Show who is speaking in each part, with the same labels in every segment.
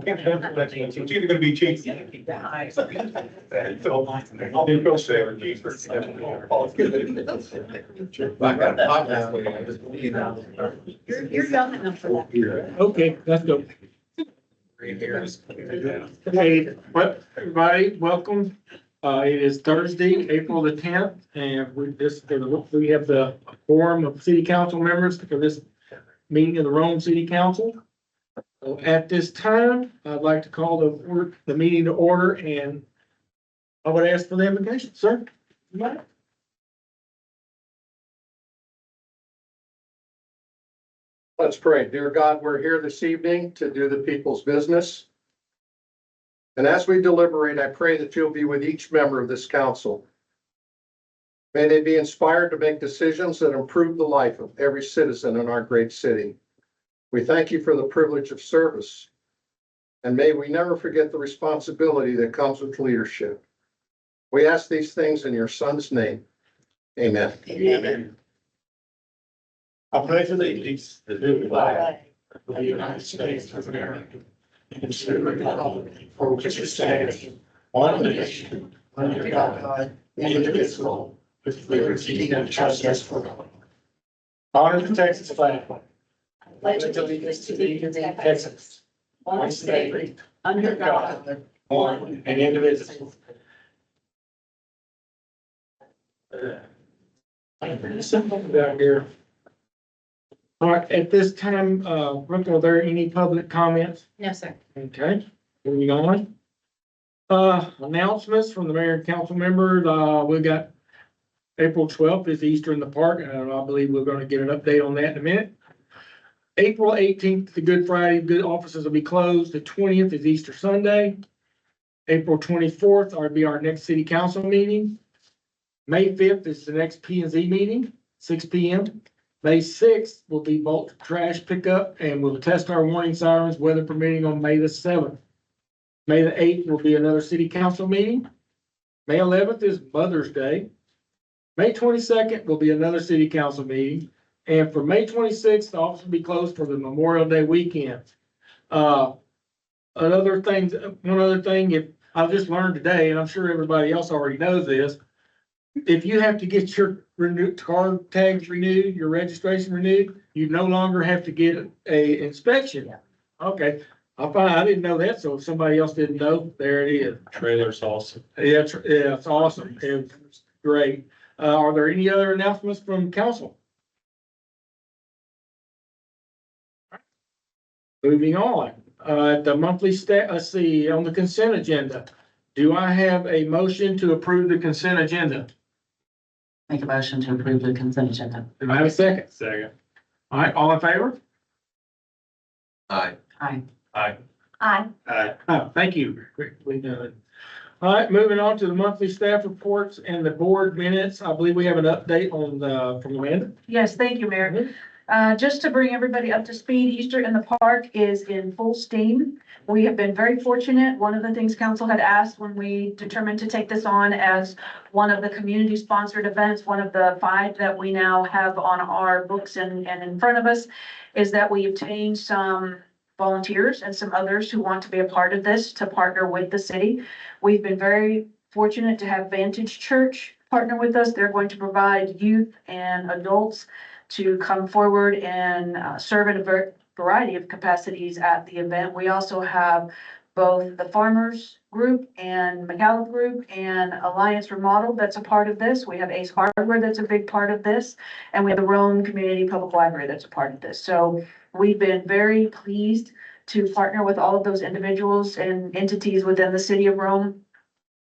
Speaker 1: It's either gonna be cheap. I'll be real safe.
Speaker 2: You're young enough for that.
Speaker 3: Okay, let's go. Hey, well, everybody, welcome. It is Thursday, April the 10th, and we have the quorum of city council members for this meeting of the Rome City Council. So at this time, I'd like to call the meeting to order, and I would ask for the invocation, sir.
Speaker 4: Let's pray. Dear God, we're here this evening to do the people's business. And as we deliberate, I pray that you'll be with each member of this council. May they be inspired to make decisions that improve the life of every citizen in our great city. We thank you for the privilege of service. And may we never forget the responsibility that comes with leadership. We ask these things in your Son's name. Amen.
Speaker 2: Amen.
Speaker 1: I pledge allegiance to the flag of the United States of America and to the republic for which it stands, one nation, under God, indivisible, with liberty and justice for all. Honor the Texas flag. Pledge allegiance to the United Texas, one state, under God, one and indivisible.
Speaker 3: Something down here. All right, at this time, Brooke, are there any public comments?
Speaker 2: No, sir.
Speaker 3: Okay, moving on. Announcements from the mayor and council members. We got April 12th is Easter in the park, and I believe we're gonna get an update on that in a minute. April 18th, the Good Friday, good offices will be closed. The 20th is Easter Sunday. April 24th will be our next city council meeting. May 5th is the next P and Z meeting, 6 p.m. May 6th will be bulk trash pickup, and we'll test our warning sirens, weather permitting, on May the 7th. May the 8th will be another city council meeting. May 11th is Mother's Day. May 22nd will be another city council meeting. And for May 26th, the office will be closed for the Memorial Day weekend. One other thing, if I've just learned today, and I'm sure everybody else already knows this, if you have to get your car tags renewed, your registration renewed, you no longer have to get a inspection.
Speaker 2: Yeah.
Speaker 3: Okay, I didn't know that, so if somebody else didn't know, there it is.
Speaker 1: Trailer's awesome.
Speaker 3: Yeah, it's awesome. It's great. Are there any other announcements from council? Moving on, the monthly let's see, on the consent agenda. Do I have a motion to approve the consent agenda?
Speaker 2: Make a motion to approve the consent agenda.
Speaker 3: Do I have a second?
Speaker 1: Second.
Speaker 3: All right, all in favor?
Speaker 4: Aye.
Speaker 2: Aye.
Speaker 1: Aye.
Speaker 2: Aye.
Speaker 1: Aye.
Speaker 3: Oh, thank you. Quickly done. All right, moving on to the monthly staff reports and the board minutes. I believe we have an update from Amanda.
Speaker 5: Yes, thank you, Mayor. Just to bring everybody up to speed, Easter in the Park is in full steam. We have been very fortunate. One of the things council had asked when we determined to take this on as one of the community sponsored events, one of the 5 that we now have on our books and in front of us, is that we obtained some volunteers and some others who want to be a part of this to partner with the city. We've been very fortunate to have Vantage Church partner with us. They're going to provide youth and adults to come forward and serve in a variety of capacities at the event. We also have both the Farmers Group and McAllen Group and Alliance Remodel that's a part of this. We have Ace Hardware that's a big part of this. And we have the Rhome Community Public Library that's a part of this. So we've been very pleased to partner with all of those individuals and entities within the city of Rome.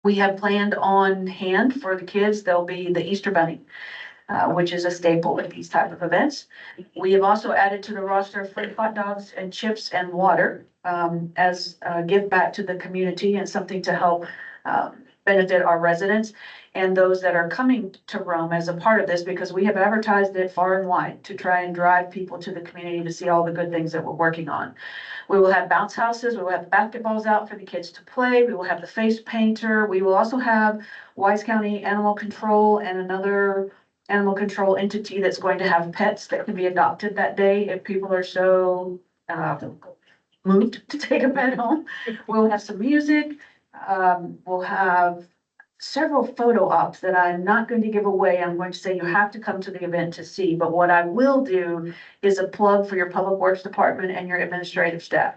Speaker 5: We have planned on hand for the kids, there'll be the Easter Bunny, which is a staple at these type of events. We have also added to the roster free hot dogs and chips and water as a give back to the community and something to help benefit our residents and those that are coming to Rome as a part of this, because we have advertised it far and wide to try and drive people to the community to see all the good things that we're working on. We will have bounce houses. We will have basketballs out for the kids to play. We will have the face painter. We will also have Wise County Animal Control and another animal control entity that's going to have pets that can be adopted that day if people are so moved to take a pet home. We'll have some music. We'll have several photo ops that I'm not going to give away. I'm going to say you have to come to the event to see, but what I will do is a plug for your Public Works Department and your administrative staff.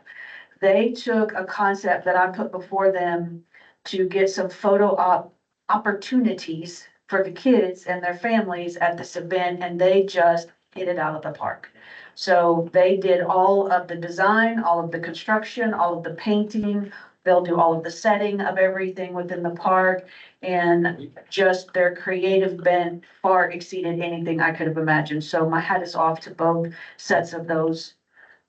Speaker 5: They took a concept that I put before them to get some photo op opportunities for the kids and their families at this event, and they just hit it out of the park. So they did all of the design, all of the construction, all of the painting. They'll do all of the setting of everything within the park, and just their creative bent far exceeded anything I could have imagined. So my hat is off to both sets of those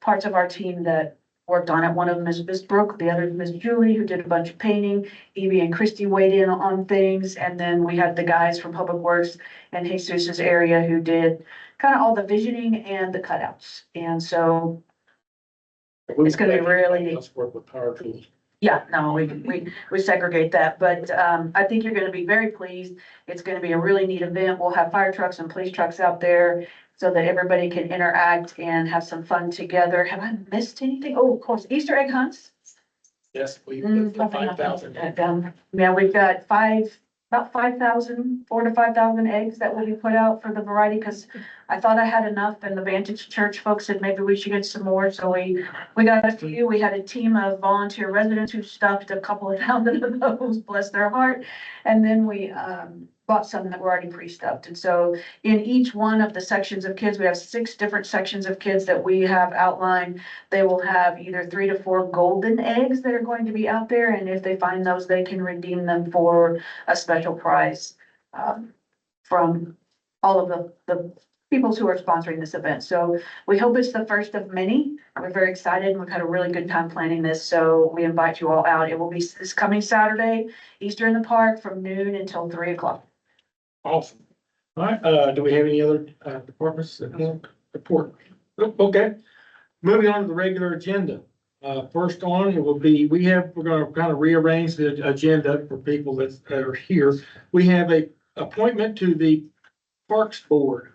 Speaker 5: parts of our team that worked on it. One of them is Miss Brooke, the other is Miss Julie, who did a bunch of painting. Evie and Christy weighed in on things, and then we had the guys from Public Works and Jesus's area who did kind of all the visioning and the cutouts. And so it's gonna be really neat.
Speaker 3: Let's work with power tools.
Speaker 5: Yeah, no, we segregate that, but, I think you're gonna be very pleased. It's gonna be a really neat event. We'll have fire trucks and police trucks out there so that everybody can interact and have some fun together. Have I missed anything? Oh, of course, Easter egg hunts.
Speaker 3: Yes, we,
Speaker 5: Probably
Speaker 3: 5,000.
Speaker 5: not. Yeah, we've got about 5,000, 4,000 to 5,000 eggs that will be put out for the variety, because I thought I had enough, and the Vantage Church folks said maybe we should get some more, so we got a few. We had a team of volunteer residents who stuffed a couple of thousand of those, bless their heart, and then we bought some that were already pre-stuffed. And so in each one of the sections of kids, we have 6 different sections of kids that we have outlined. They will have either 3 to 4 golden eggs that are going to be out there, and if they find those, they can redeem them for a special prize from all of the people who are sponsoring this event. So we hope it's the first of many. We're very excited, and we've had a really good time planning this, so we invite you all out. It will be this coming Saturday, Easter in the Park, from noon until 3 o'clock.
Speaker 3: Awesome. All right, do we have any other departments that want to report? Nope, okay. Moving on to the regular agenda. First on, it will be, we're gonna kind of rearrange the agenda for people that are here. We have a appointment to the Parks Board.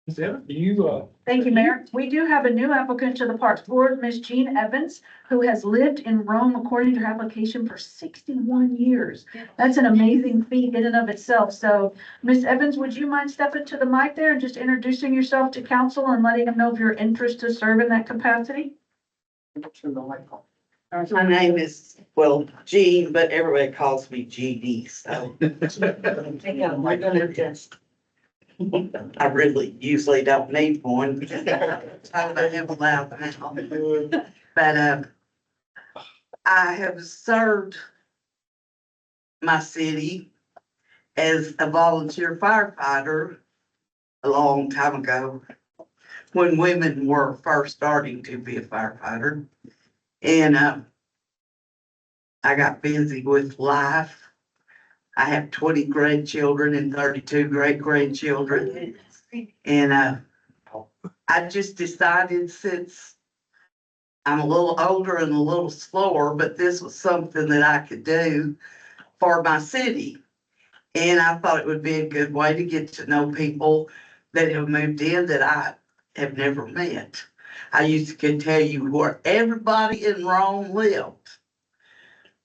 Speaker 3: Ms. Evans, do you,
Speaker 5: Thank you, Mayor. We do have a new applicant to the Parks Board, Ms. Jean Evans, who has lived in Rome, according to her application, for 61 years. That's an amazing feat in and of itself. So, Ms. Evans, would you mind stepping to the mic there and just introducing yourself to council and letting them know of your interest to serve in that capacity?
Speaker 6: My name is, well, Jean, but everybody calls me GD, so. I really usually don't need one because I have a loud mouth. But, I have served my city as a volunteer firefighter a long time ago, when women were first starting to be a firefighter. And, I got busy with life. I have 20 grandchildren and 32 great-grandchildren. And, I just decided, since I'm a little older and a little slower, but this was something that I could do for my city. And I thought it would be a good way to get to know people that have moved in that I have never met. I used to tell you where everybody in Rome lived.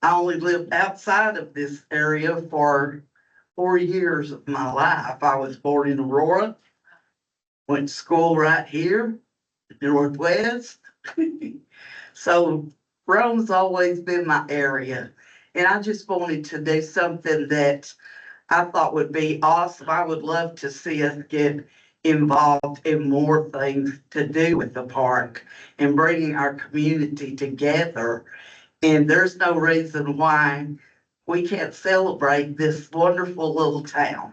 Speaker 6: I only lived outside of this area for 4 years of my life. I was born in Aurora, went to school right here, Northwest. So Rome's always been my area. And I just wanted to do something that I thought would be awesome. I would love to see us get involved in more things to do with the park and bringing our community together. And there's no reason why we can't celebrate this wonderful little town.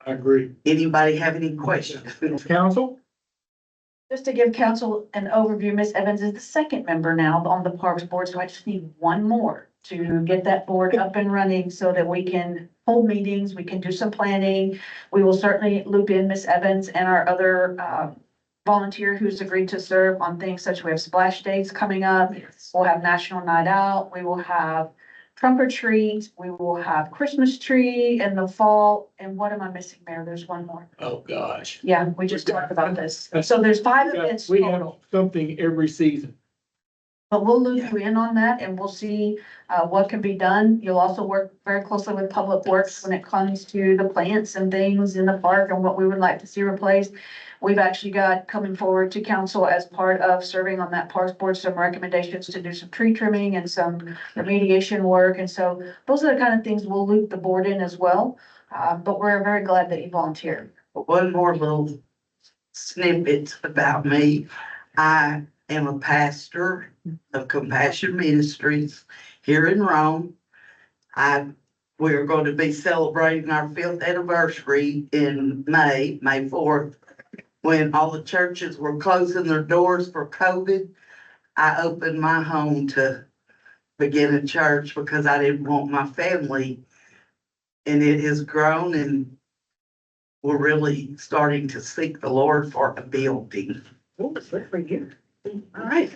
Speaker 3: I agree.
Speaker 6: Anybody have any questions?
Speaker 3: Council?
Speaker 5: Just to give council an overview, Ms. Evans is the second member now on the Parks Board, so I just need one more to get that board up and running so that we can hold meetings, we can do some planning. We will certainly loop in Ms. Evans and our other volunteer who's agreed to serve on things such as we have splash days coming up. We'll have National Night Out. We will have trunk or treat. We will have Christmas tree in the fall. And what am I missing, Mayor? There's one more.
Speaker 3: Oh, gosh.
Speaker 5: Yeah, we just talked about this. So there's 5 events
Speaker 3: We have
Speaker 5: total.
Speaker 3: something every season.
Speaker 5: But we'll loop you in on that and we'll see what can be done. You'll also work very closely with Public Works when it comes to the plants and things in the park and what we would like to see replaced. We've actually got coming forward to council as part of serving on that parks board, some recommendations to do some tree trimming and some remediation work. And so those are the kind of things we'll loop the board in as well. But we're very glad that you volunteered.
Speaker 6: One more little snippet about me. I am a pastor of Compassion Ministries here in Rome. We're going to be celebrating our 5th anniversary in May 4th. When all the churches were closing their doors for COVID, I opened my home to begin a church because I didn't want my family. And it has grown and we're really starting to seek the Lord for a building.
Speaker 5: Oh, good for you. All right.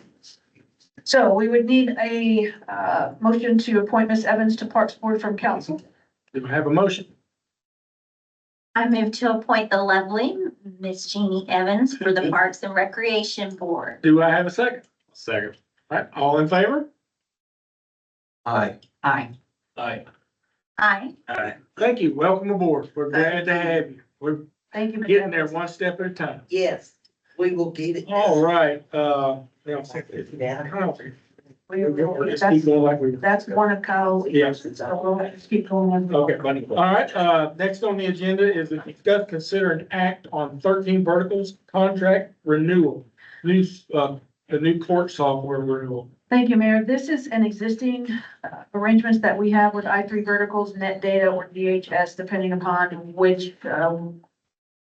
Speaker 5: So we would need a motion to appoint Ms. Evans to Parks Board from council.
Speaker 3: Do we have a motion?
Speaker 7: I move to appoint the lovely Miss Jeannie Evans for the Parks and Recreation Board.
Speaker 3: Do I have a second?
Speaker 1: Second.
Speaker 3: All right, all in favor?
Speaker 1: Aye.
Speaker 2: Aye.
Speaker 1: Aye.
Speaker 7: Aye.
Speaker 3: Thank you. Welcome aboard. We're glad to have you. We're
Speaker 5: Thank you. Ms.
Speaker 3: getting there
Speaker 5: Evans.
Speaker 3: one step at a time.
Speaker 6: Yes, we will get it.
Speaker 3: All right,
Speaker 5: That's
Speaker 3: keep going like we.
Speaker 5: that's one of Kyle's.
Speaker 3: Yes.
Speaker 5: So we'll just keep going.
Speaker 3: Okay, buddy. All right, next on the agenda is to discuss, consider an act on 13 verticals contract renewal. The new court software renewal.
Speaker 5: Thank you, Mayor. This is an existing arrangements that we have with i3 Verticals, Net Data, or DHS, depending upon which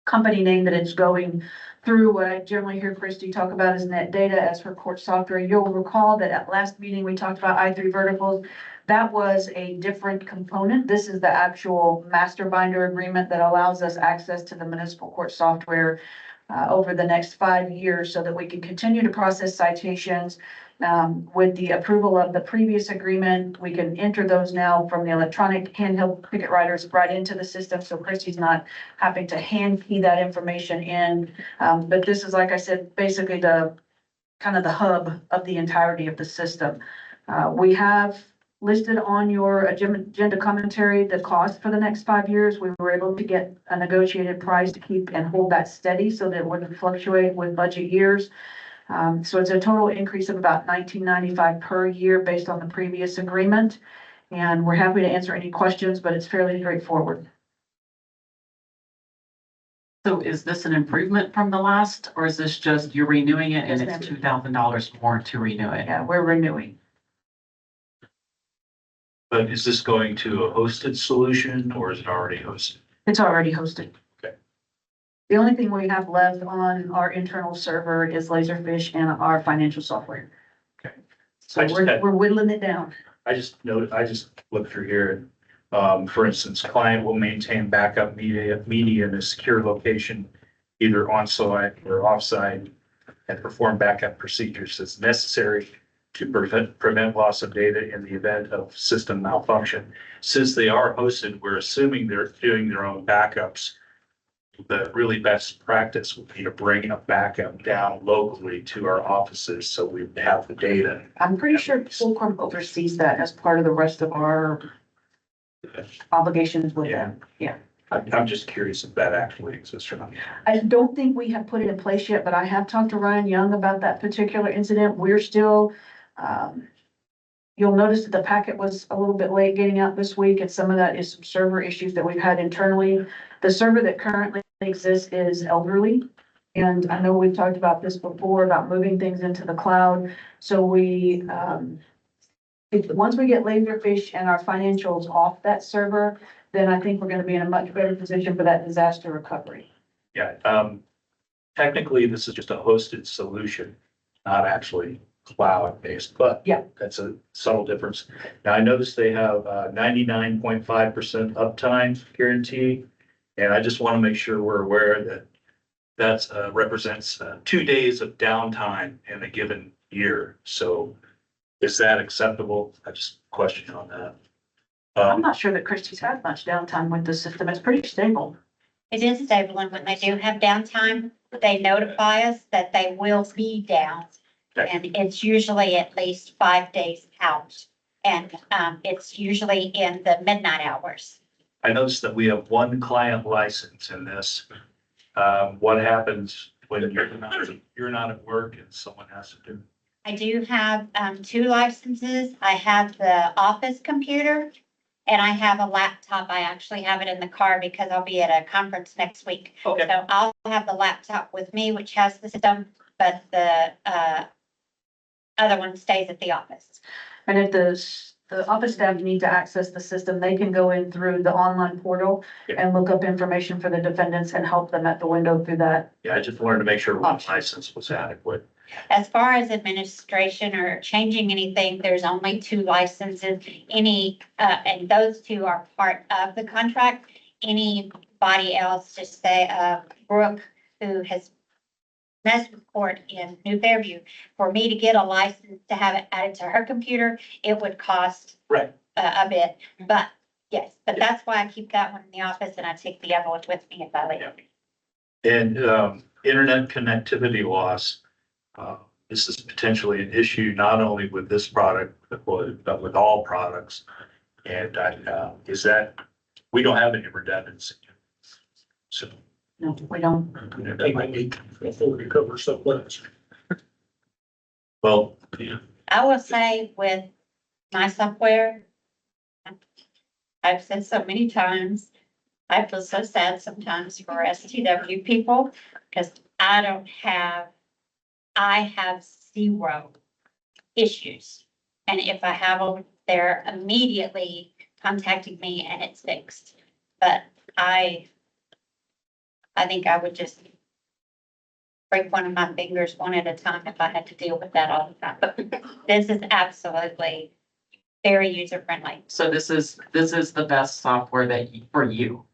Speaker 5: company name that it's going through. What I generally hear Christie talk about is Net Data as her court software. You'll recall that at last meeting, we talked about i3 Verticals. That was a different component. This is the actual master binder agreement that allows us access to the municipal court software over the next 5 years so that we can continue to process citations. With the approval of the previous agreement, we can enter those now from the electronic handheld ticket writers right into the system. So Christie's not having to hand key that information in. But this is, like I said, basically the kind of the hub of the entirety of the system. We have listed on your agenda commentary the cost for the next 5 years. We were able to get a negotiated price to keep and hold that steady so that it wouldn't fluctuate with budget years. So it's a total increase of about $19.95 per year based on the previous agreement. And we're happy to answer any questions, but it's fairly straightforward.
Speaker 2: So is this an improvement from the last, or is this just you're renewing it and
Speaker 5: Yes,
Speaker 2: it's
Speaker 5: ma'am.
Speaker 2: $2,000 more to renew it?
Speaker 5: Yeah, we're renewing.
Speaker 1: But is this going to a hosted solution or is it already hosted?
Speaker 5: It's already hosted.
Speaker 1: Okay.
Speaker 5: The only thing we have left on our internal server is Laserfish and our financial software.
Speaker 1: Okay.
Speaker 5: So
Speaker 1: I just had-
Speaker 5: we're whittling it down.
Speaker 1: I just looked through here. For instance, client will maintain backup media in a secure location, either on-site or off-site, and perform backup procedures as necessary to prevent loss of data in the event of system malfunction. Since they are hosted, we're assuming they're doing their own backups. The really best practice would be to bring a backup down locally to our offices so we have the data.
Speaker 5: I'm pretty sure Fulcrum oversees that as part of the rest of our obligations with them.
Speaker 1: I'm just curious if that actually exists or not.
Speaker 5: I don't think we have put it in place yet, but I have talked to Ryan Young about that particular incident. We're still, you'll notice that the packet was a little bit late getting out this week, and some of that is some server issues that we've had internally. The server that currently exists is elderly. And I know we've talked about this before, about moving things into the cloud. So we, once we get Laserfish and our financials off that server, then I think we're gonna be in a much better position for that disaster recovery.
Speaker 1: Yeah, technically, this is just a hosted solution, not actually cloud-based, but
Speaker 5: Yeah.
Speaker 1: that's a subtle difference. Now, I noticed they have 99.5% uptime guarantee, and I just want to make sure we're aware that that represents 2 days of downtime in a given year. So is that acceptable? I just question on that.
Speaker 5: I'm not sure that Christie's had much downtime with the system. It's pretty stable.
Speaker 7: It is stable, and when they do have downtime, they notify us that they will be down. And it's usually at least 5 days out. And, it's usually in the midnight hours.
Speaker 1: I noticed that we have one client license in this. What happens when you're not at work and someone has to do?
Speaker 7: I do have, 2 licenses. I have the office computer and I have a laptop. I actually have it in the car because I'll be at a conference next week.
Speaker 1: Okay.
Speaker 7: So I'll have the laptop with me, which has the system, but the, other one stays at the office.
Speaker 5: And if the office staff need to access the system, they can go in through the online portal and look up information for the defendants and help them at the window through that.
Speaker 1: Yeah, I just wanted to make sure one license was adequate.
Speaker 7: As far as administration or changing anything, there's only 2 licenses. And those 2 are part of the contract. Anybody else, just say, Brooke, who has messed with court in New Fairview, for me to get a license to have it added to her computer, it would cost
Speaker 1: Right.
Speaker 7: a bit. But yes, but that's why I keep that one in the office and I take the other one with me if I leave.
Speaker 1: And internet connectivity loss, this is potentially an issue not only with this product, but with all products. And is that, we don't have any redundancy. So.
Speaker 5: No, we don't.
Speaker 3: They might need before we cover something else.
Speaker 1: Well, yeah.
Speaker 7: I will say with my software, I've said so many times, I feel so sad sometimes for STW people because I have 0 issues. And if I have them, they're immediately contacting me and it's fixed. But I think I would just break one of my fingers one at a time if I had to deal with that all the time. But this is absolutely very user friendly.
Speaker 2: So this is the best software for you.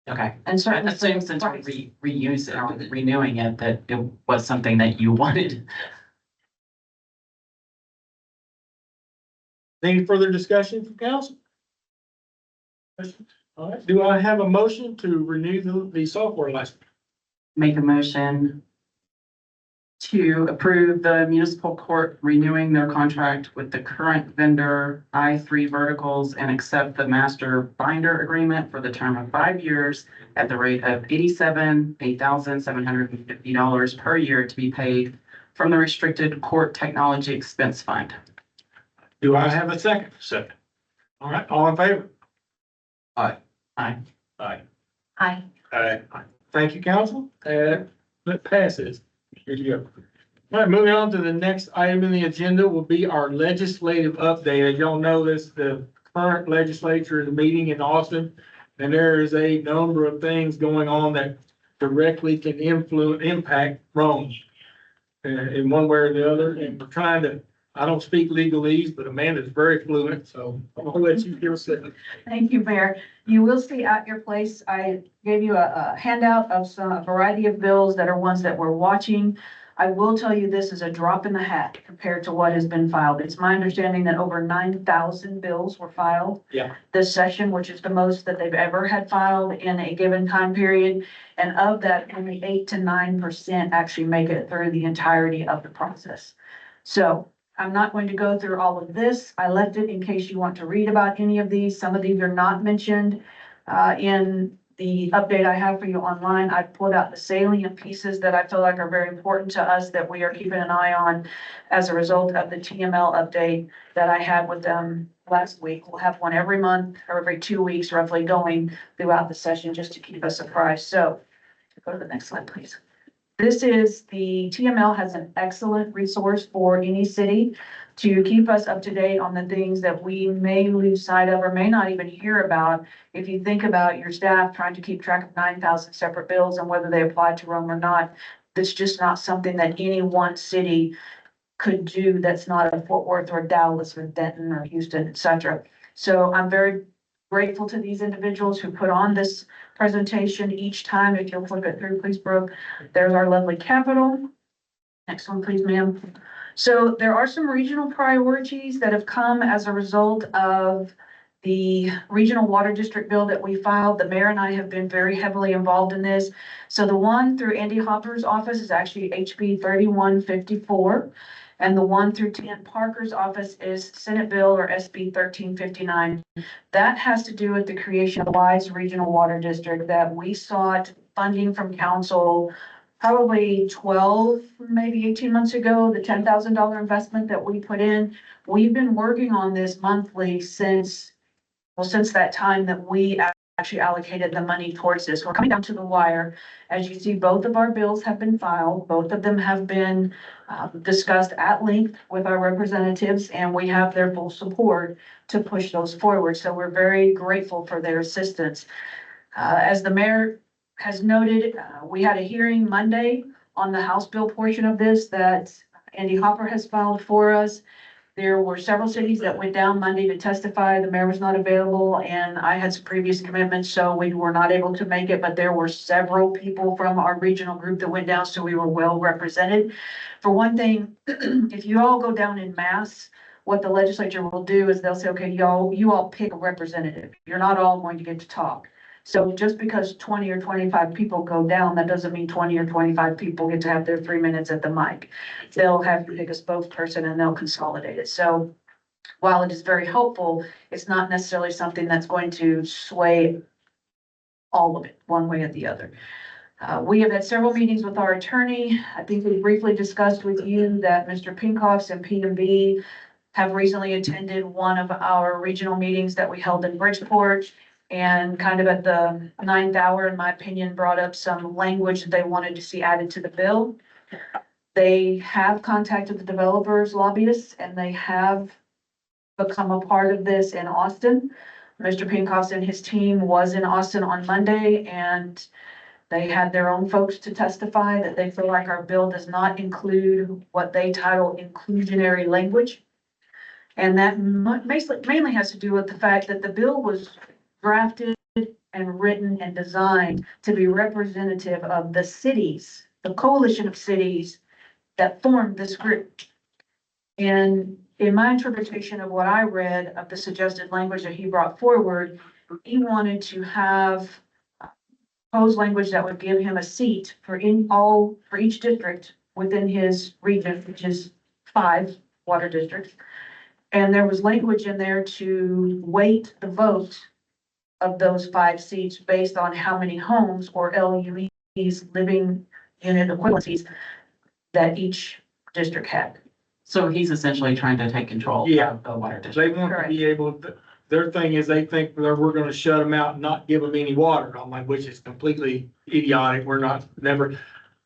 Speaker 2: Okay.
Speaker 5: And
Speaker 2: I
Speaker 5: certainly.
Speaker 2: assume since we're reusing or renewing it, that it was something that you wanted.
Speaker 3: Any further discussion from council? All right, do I have a motion to renew the software license?
Speaker 2: Make a motion to approve the municipal court renewing their contract with the current vendor, I3 Verticals, and accept the master binder agreement for the term of 5 years at the rate of $8,750 per year to be paid from the restricted court technology expense fund.
Speaker 3: Do I have a second?
Speaker 1: Second.
Speaker 3: All right, all in favor?
Speaker 2: Aye.
Speaker 1: Aye.
Speaker 7: Hi.
Speaker 1: Aye.
Speaker 3: Thank you, council. That passes. Here you go. All right, moving on to the next item in the agenda will be our legislative update. As y'all know, the current legislature is meeting in Austin, and there is a number of things going on that directly can impact Rome in one way or the other. And we're trying to, I don't speak legalese, but Amanda's very fluent, so I'll let you give us a.
Speaker 5: Thank you, Mayor. You will see at your place, I gave you a handout of a variety of bills that are ones that we're watching. I will tell you this is a drop in the hat compared to what has been filed. It's my understanding that over 9,000 bills were filed.
Speaker 3: Yeah.
Speaker 5: This session, which is the most that they've ever had filed in a given time period. And of that, only 8 to 9% actually make it through the entirety of the process. So I'm not going to go through all of this. I left it in case you want to read about any of these. Some of these are not mentioned in the update I have for you online. I've pulled out the salient pieces that I feel like are very important to us that we are keeping an eye on as a result of the TML update that I had with them last week. We'll have one every month or every 2 weeks roughly going throughout the session just to keep us apprised. So go to the next slide, please. This is the TML has an excellent resource for any city to keep us up to date on the things that we may lose sight of or may not even hear about. If you think about your staff trying to keep track of 9,000 separate bills and whether they apply to Rome or not, that's just not something that any one city could do. That's not a Fort Worth or Dallas or Denton or Houston, et cetera. So I'm very grateful to these individuals who put on this presentation each time. If you'll flip it through, please, Brooke. There's our lovely capital. Next one, please, ma'am. So there are some regional priorities that have come as a result of the regional water district bill that we filed. The mayor and I have been very heavily involved in this. So the one through Andy Hopper's office is actually HB 3154. And the one through Ted Parker's office is Senate Bill or SB 1359. That has to do with the creation of the WISE Regional Water District that we sought funding from council probably 12, maybe 18 months ago, the $10,000 investment that we put in. We've been working on this monthly since that time that we actually allocated the money towards this. We're coming down to the wire. As you see, both of our bills have been filed. Both of them have been discussed at length with our representatives, and we have their full support to push those forward. So we're very grateful for their assistance. As the mayor has noted, we had a hearing Monday on the House bill portion of this that Andy Hopper has filed for us. There were several cities that went down Monday to testify. The mayor was not available and I had some previous commitments, so we were not able to make it, but there were several people from our regional group that went down, so we were well represented. For one thing, if you all go down in mass, what the legislature will do is they'll say, okay, you all pick a representative. You're not all going to get to talk. So just because 20 or 25 people go down, that doesn't mean 20 or 25 people get to have their 3 minutes at the mic. They'll have you pick a spokesperson and they'll consolidate it. So while it is very helpful, it's not necessarily something that's going to sway all of it one way or the other. We have had several meetings with our attorney. I think we briefly discussed with you that Mr. Pinkoffs and P&B have recently attended one of our regional meetings that we held in Bridgeport. And kind of at the 9th hour, in my opinion, brought up some language that they wanted to see added to the bill. They have contacted the developers lobbyists and they have become a part of this in Austin. Mr. Pinkoffs and his team was in Austin on Monday and they had their own folks to testify that they feel like our bill does not include what they title inclusionary language. And that mainly has to do with the fact that the bill was drafted and written and designed to be representative of the cities, the coalition of cities that formed this group. And in my interpretation of what I read of the suggested language that he brought forward, he wanted to have proposed language that would give him a seat for each district within his region, which is 5 water districts. And there was language in there to weight the vote of those 5 seats based on how many homes or LUEs, living unit equivalencies, that each district had.
Speaker 2: So he's essentially trying to take control
Speaker 3: Yeah.
Speaker 2: of the water
Speaker 3: They
Speaker 2: district.
Speaker 3: want to
Speaker 5: Correct.
Speaker 3: be able, their thing is they think that we're gonna shut them out and not give them any water. I'm like, which is completely idiotic. We're not, never,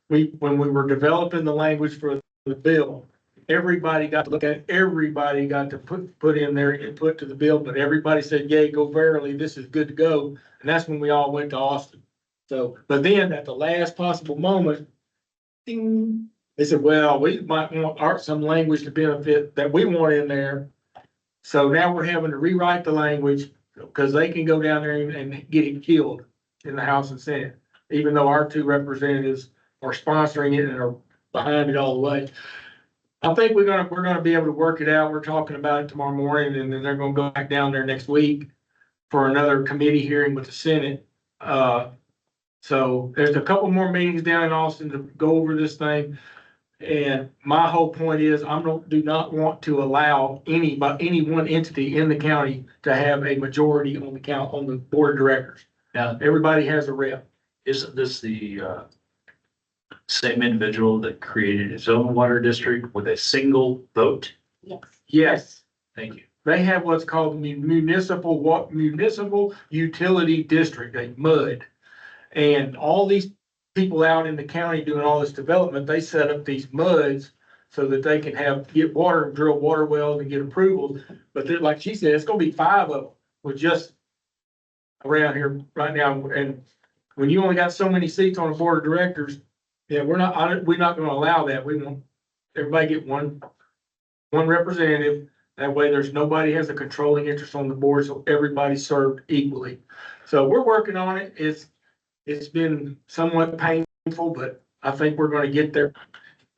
Speaker 3: when we were developing the language for the bill, everybody got to look at it, everybody got to put in their input to the bill, but everybody said, yay, go verily, this is good to go. And that's when we all went to Austin. So, but then at the last possible moment, ding, they said, well, we might want some language to benefit that we want in there. So now we're having to rewrite the language because they can go down there and get it killed in the House and Senate, even though our 2 representatives are sponsoring it and are behind it all the way. I think we're gonna be able to work it out. We're talking about it tomorrow morning and then they're gonna go back down there next week for another committee hearing with the Senate. So there's a couple more meetings down in Austin to go over this thing. And my whole point is do not want to allow any one entity in the county to have a majority on the board of directors.
Speaker 1: Now,
Speaker 3: Everybody has a rep.
Speaker 1: isn't this the same individual that created his own water district with a single vote?
Speaker 7: Yes.
Speaker 3: Yes.
Speaker 1: Thank you.
Speaker 3: They have what's called municipal utility district, a MUD. And all these people out in the county doing all this development, they set up these MUDs so that they can get water, drill water wells and get approvals. But they're, like she said, it's gonna be 5 of them with just around here right now. And when you only got so many seats on the board of directors, yeah, we're not gonna allow that. We want everybody get one representative. That way there's nobody has a controlling interest on the board, so everybody's served equally. So we're working on it. It's been somewhat painful, but I think we're gonna get there.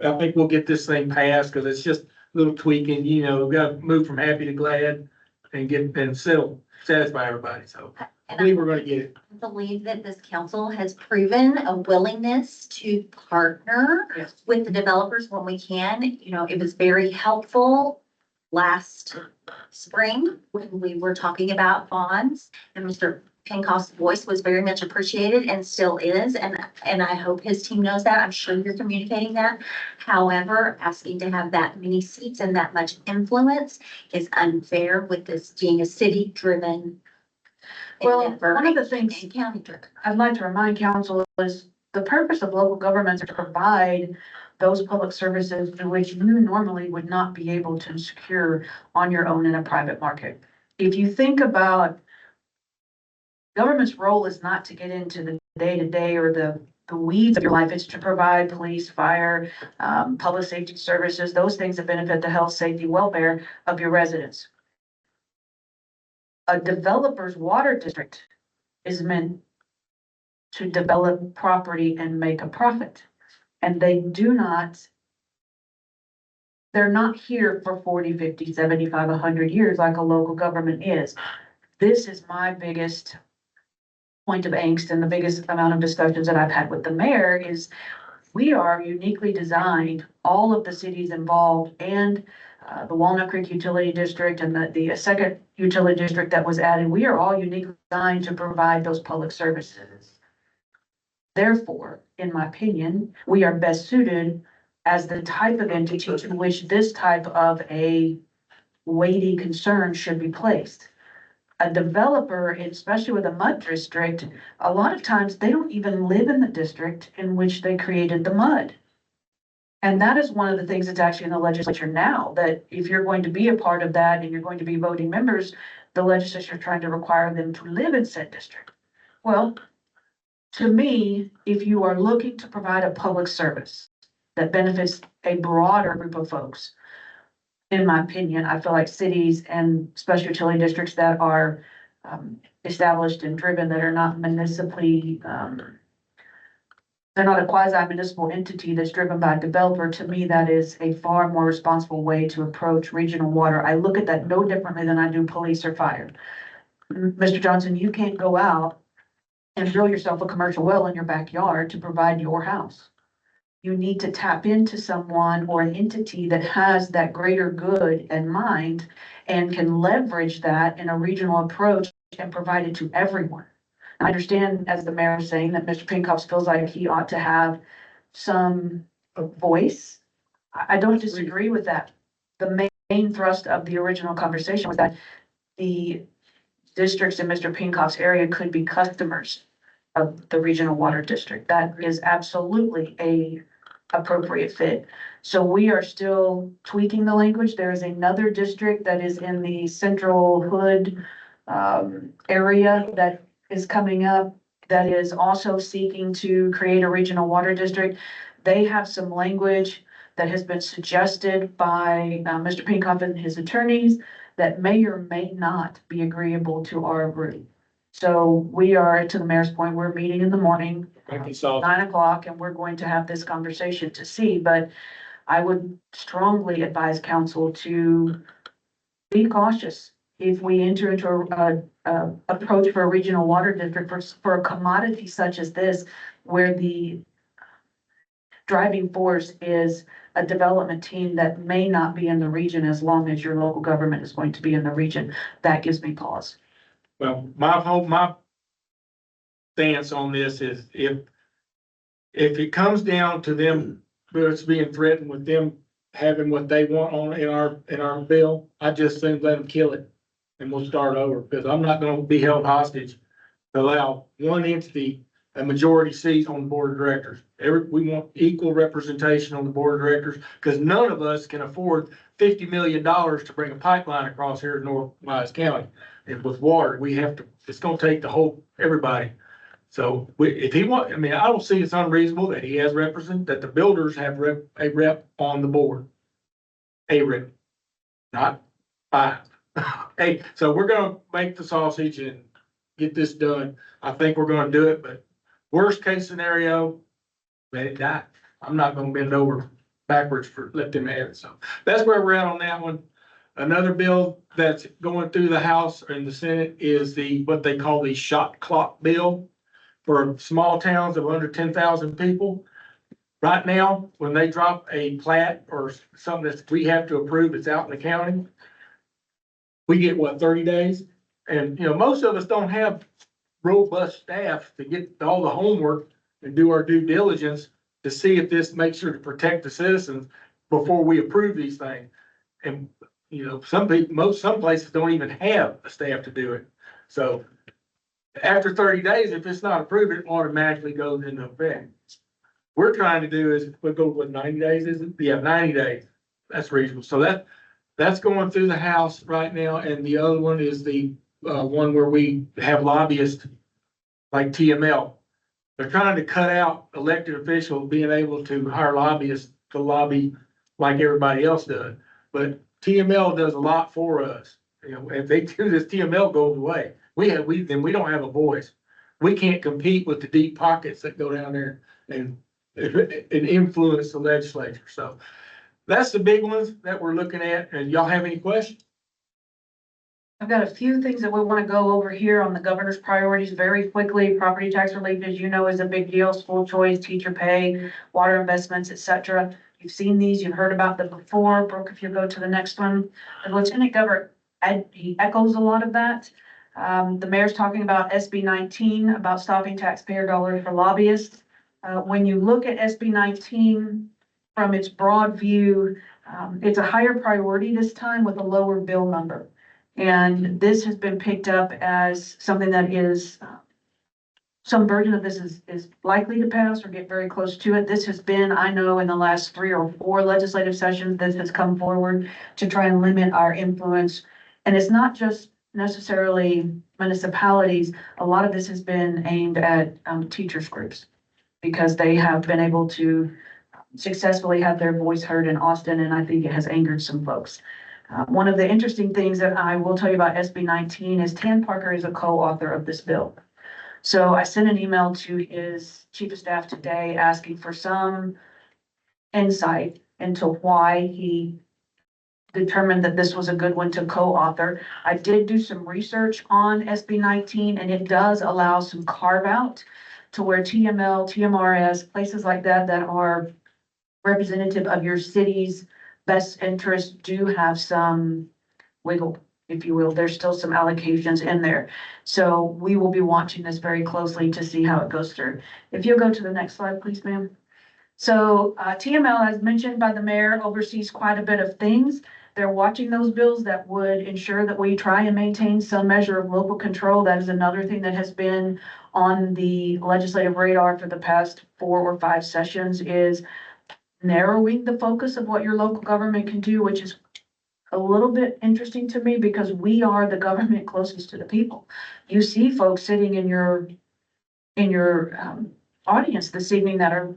Speaker 3: I think we'll get this thing passed because it's just a little tweaking, we've got to move from happy to glad. and get, and satisfy everybody, so I believe we're gonna get it.
Speaker 8: I believe that this council has proven a willingness to partner
Speaker 2: Yes.
Speaker 8: with the developers when we can. You know, it was very helpful last spring when we were talking about bonds, and Mr. Pinkoff's voice was very much appreciated and still is, and I hope his team knows that. I'm sure you're communicating that. However, asking to have that many seats and that much influence is unfair with this being a city-driven
Speaker 5: Well,
Speaker 8: endeavor
Speaker 5: one of the things
Speaker 8: and county-driven.
Speaker 5: I'd like to remind council is the purpose of local governments are to provide those public services to which you normally would not be able to secure on your own in a private market. If you think about government's role is not to get into the day-to-day or the weeds of your life. It's to provide police, fire, public safety services, those things that benefit the health, safety, welfare of your residents. A developer's water district is meant to develop property and make a profit. And they're not here for 40, 50, 75, 100 years like a local government is. This is my biggest point of angst and the biggest amount of discussions that I've had with the mayor is we are uniquely designed, all of the cities involved and the Walnut Creek Utility District and the second utility district that was added, we are all uniquely designed to provide those public services. Therefore, in my opinion, we are best suited as the type of entity to which this type of a weighty concern should be placed. A developer, especially with a mud district, a lot of times they don't even live in the district in which they created the mud. And that is one of the things that's actually in the legislature now, that if you're going to be a part of that and you're going to be voting members, the legislature is trying to require them to live in said district. Well, to me, if you are looking to provide a public service that benefits a broader group of folks, in my opinion, I feel like cities and special utility districts that are established and driven, that are not municipally, they're not a quasi-municipal entity that's driven by a developer. To me, that is a far more responsible way to approach regional water. I look at that no differently than I do police or fire. Mr. Johnson, you can't go out and drill yourself a commercial well in your backyard to provide your house. You need to tap into someone or an entity that has that greater good in mind and can leverage that in a regional approach and provide it to everyone. I understand, as the mayor was saying, that Mr. Pinkoff feels like he ought to have some voice. I don't disagree with that. The main thrust of the original conversation was that the districts in Mr. Pinkoff's area could be customers of the regional water district. That is absolutely a appropriate fit. So we are still tweaking the language. There is another district that is in the central hood area that is coming up that is also seeking to create a regional water district. They have some language that has been suggested by Mr. Pinkoff and his attorneys that may or may not be agreeable to our group. So we are, to the mayor's point, we're meeting in the morning, 9 o'clock, and we're going to have this conversation to see, but I would strongly advise council to be cautious. If we enter into a approach for a regional water district for a commodity such as this, where the driving force is a development team that may not be in the region as long as your local government is going to be in the region, that gives me pause.
Speaker 3: Well, my stance on this is if it comes down to them, it's being threatened with them having what they want on in our bill, I just think let them kill it and we'll start over, because I'm not gonna be held hostage to allow one entity a majority seat on the board of directors. We want equal representation on the board of directors, because none of us can afford $50 million to bring a pipeline across here in North Wise County. And with water, it's gonna take the whole, everybody. So if he I don't see it's unreasonable that he has that the builders have a rep on the board. A rep, not five. Hey, so we're gonna make the sausage and get this done. I think we're gonna do it, but worst case scenario, let it die. I'm not gonna bend over backwards let them have it. So that's where we're at on that one. Another bill that's going through the House and the Senate is what they call the shot clock bill for small towns of under 10,000 people. Right now, when they drop a plat or something that we have to approve, it's out in the county, we get 30 days? And, most of us don't have robust staff to get all the homework and do our due diligence to see if this makes sure to protect the citizens before we approve these things. And, some places don't even have a staff to do it. So after 30 days, if it's not approved, it automatically goes into effect. We're trying to do is, we'll go with 90 days, is it? Yeah, 90 days. That's reasonable. So that's going through the House right now. And the other one is the one where we have lobbyists like TML. They're trying to cut out elected officials being able to hire lobbyists to lobby like everybody else does. But TML does a lot for us. If they do this, TML goes away. Then we don't have a voice. We can't compete with the deep pockets that go down there and influence the legislature. So that's the big ones that we're looking at. And y'all have any questions?
Speaker 5: I've got a few things that we want to go over here on the governor's priorities very quickly. Property tax relief, as you know, is a big deal. School choice, teacher pay, water investments, etc. You've seen these, you've heard about them before. Brooke, if you go to the next one. The Lieutenant Governor, he echoes a lot of that. The mayor's talking about SB 19, about stopping taxpayer dollars for lobbyists. When you look at SB 19 from its broad view, it's a higher priority this time with a lower bill number. And this has been picked up as something that is, some version of this is likely to pass or get very close to it. This has been, I know, in the last 3 or 4 legislative sessions, this has come forward to try and limit our influence. And it's not just necessarily municipalities. A lot of this has been aimed at teachers groups because they have been able to successfully have their voice heard in Austin. And I think it has angered some folks. One of the interesting things that I will tell you about SB 19 is Tan Parker is a co-author of this bill. So I sent an email to his chief of staff today asking for some insight into why he determined that this was a good one to co-author. I did do some research on SB 19 and it does allow some carve out to where TML, TMRS, places like that are representative of your city's best interests do have some wiggle, if you will. There's still some allocations in there. So we will be watching this very closely to see how it goes through. If you'll go to the next slide, please, ma'am. So TML, as mentioned by the mayor, oversees quite a bit of things. They're watching those bills that would ensure that we try and maintain some measure of local control. That is another thing that has been on the legislative radar for the past 4 or 5 sessions is narrowing the focus of what your local government can do, which is a little bit interesting to me because we are the government closest to the people. You see folks sitting in your audience this evening that are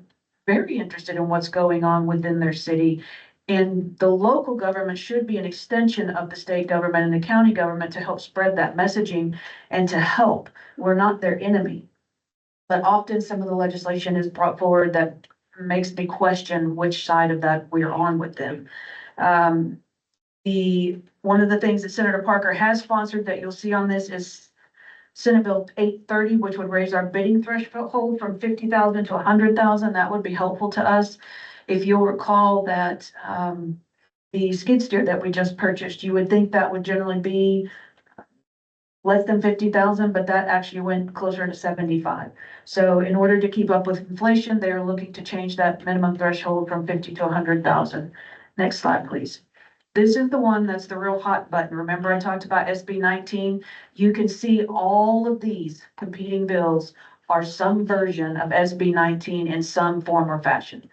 Speaker 5: very interested in what's going on within their city. And the local government should be an extension of the state government and the county government to help spread that messaging and to help. We're not their enemy. But often some of the legislation is brought forward that makes me question which side of that we're on with them. One of the things that Senator Parker has sponsored that you'll see on this is Senate Bill 830, which would raise our bidding threshold from 50,000 to 100,000. That would be helpful to us. If you'll recall that the skid steer that we just purchased, you would think that would generally be less than 50,000, but that actually went closer to 75. So in order to keep up with inflation, they are looking to change that minimum threshold from 50 to 100,000. Next slide, please. This is the one that's the real hot button. Remember I talked about SB 19? You can see all of these competing bills are some version of SB 19 in some form or fashion.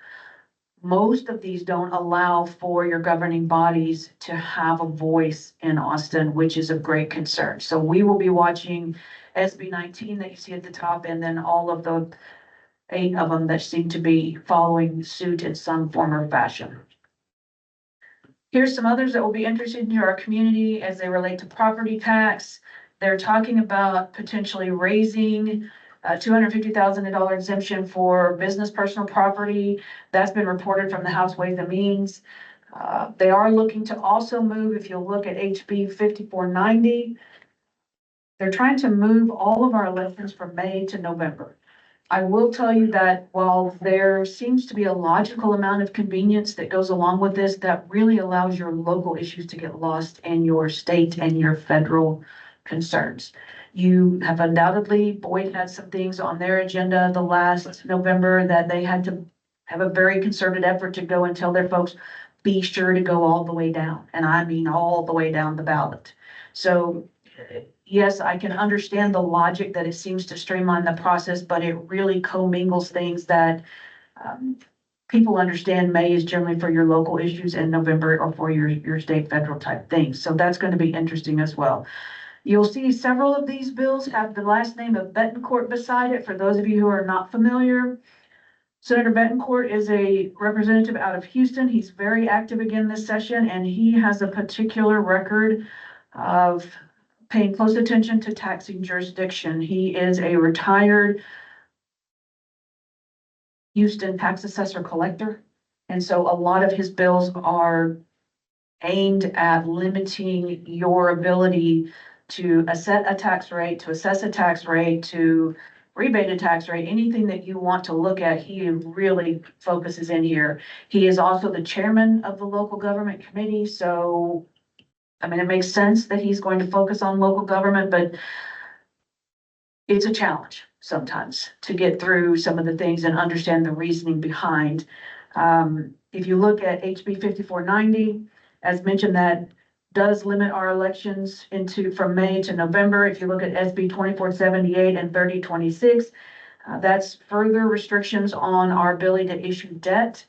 Speaker 5: Most of these don't allow for your governing bodies to have a voice in Austin, which is of great concern. So we will be watching SB 19 that you see at the top, and then all of the 8 of them that seem to be following suit in some form or fashion. Here's some others that will be interesting to our community as they relate to property tax. They're talking about potentially raising $250,000 exemption for business personal property. That's been reported from the House Ways and Means. They are looking to also move, if you'll look at HB 5490, they're trying to move all of our elections from May to November. I will tell you that while there seems to be a logical amount of convenience that goes along with this, that really allows your local issues to get lost in your state and your federal concerns. You have undoubtedly, Boyd had some things on their agenda the last November that they had to have a very concerted effort to go and tell their folks, be sure to go all the way down. And I mean, all the way down the ballot. So yes, I can understand the logic that it seems to streamline the process, but it really commingles things that people understand May is generally for your local issues and November or for your state federal type things. So that's going to be interesting as well. You'll see several of these bills have the last name of Betancourt beside it. For those of you who are not familiar, Senator Betancourt is a representative out of Houston. He's very active again this session, and he has a particular record of paying close attention to taxing jurisdiction. He is a retired Houston tax assessor collector. And so a lot of his bills are aimed at limiting your ability to assess a tax rate, to rebate a tax rate, anything that you want to look at, he really focuses in here. He is also the chairman of the local government committee. So I mean, it makes sense that he's going to focus on local government, but it's a challenge sometimes to get through some of the things and understand the reasoning behind. If you look at HB 5490, as mentioned, that does limit our elections from May to November. If you look at SB 2478 and 3026, that's further restrictions on our ability to issue debt.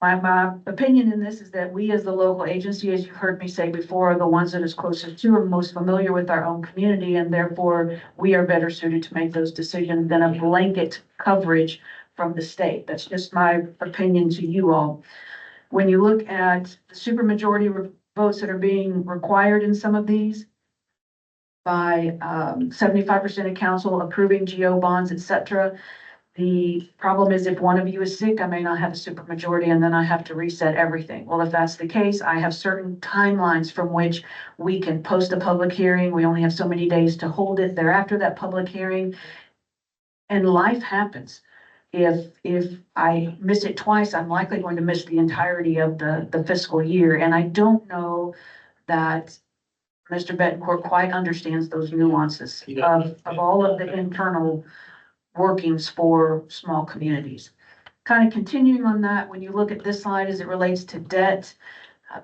Speaker 5: My opinion in this is that we as the local agency, as you heard me say before, are the ones that is closest to or most familiar with our own community, and therefore we are better suited to make those decisions than a blanket coverage from the state. That's just my opinion to you all. When you look at the supermajority votes that are being required in some of these by 75% of council approving GO bonds, etc., the problem is if one of you is sick, I may not have a supermajority and then I have to reset everything. Well, if that's the case, I have certain timelines from which we can post a public hearing. We only have so many days to hold it thereafter that public hearing. And life happens. If I miss it twice, I'm likely going to miss the entirety of the fiscal year. And I don't know that Mr. Betancourt quite understands those nuances of all of the internal workings for small communities. Kind of continuing on that, when you look at this slide as it relates to debt,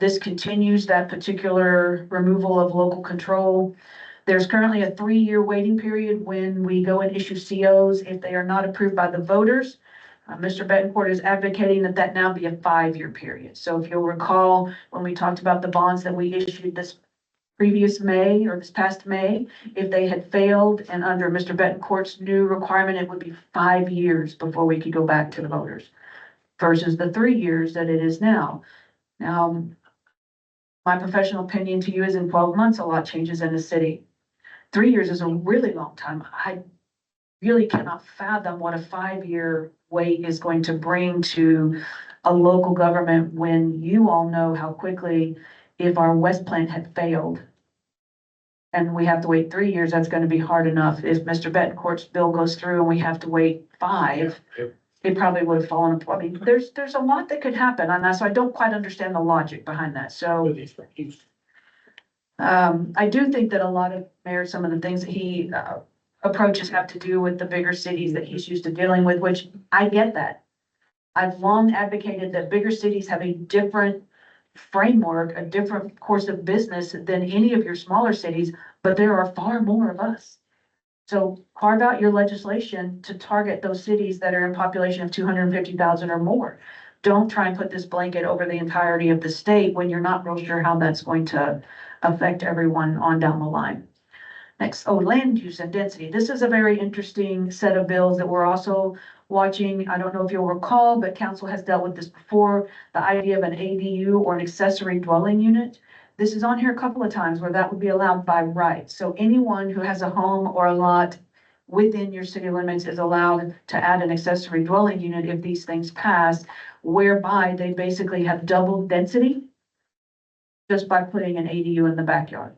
Speaker 5: this continues that particular removal of local control. There's currently a 3-year waiting period when we go and issue COs if they are not approved by the voters. Mr. Betancourt is advocating that that now be a 5-year period. So if you'll recall, when we talked about the bonds that we issued this previous May or this past May, if they had failed and under Mr. Betancourt's new requirement, it would be 5 years before we could go back to the voters versus the 3 years that it is now. Now, my professional opinion to you is in 12 months, a lot changes in the city. 3 years is a really long time. I really cannot fathom what a 5-year wait is going to bring to a local government when you all know how quickly, if our West plant had failed and we have to wait 3 years, that's going to be hard enough. If Mr. Betancourt's bill goes through and we have to wait 5, it probably would have fallen apart. I mean, there's a lot that could happen on that, so I don't quite understand the logic behind that. So I do think that a lot of mayors, some of the things that he approaches have to do with the bigger cities that he's used to dealing with, which I get that. I've long advocated that bigger cities have a different framework, a different course of business than any of your smaller cities, but there are far more of us. So carve out your legislation to target those cities that are in population of 250,000 or more. Don't try and put this blanket over the entirety of the state when you're not real sure how that's going to affect everyone on down the line. Next, land use and density. This is a very interesting set of bills that we're also watching. I don't know if you'll recall, but council has dealt with this before, the idea of an ADU or an accessory dwelling unit. This is on here a couple of times where that would be allowed by right. So anyone who has a home or a lot within your city limits is allowed to add an accessory dwelling unit if these things pass, whereby they basically have double density just by putting an ADU in the backyard.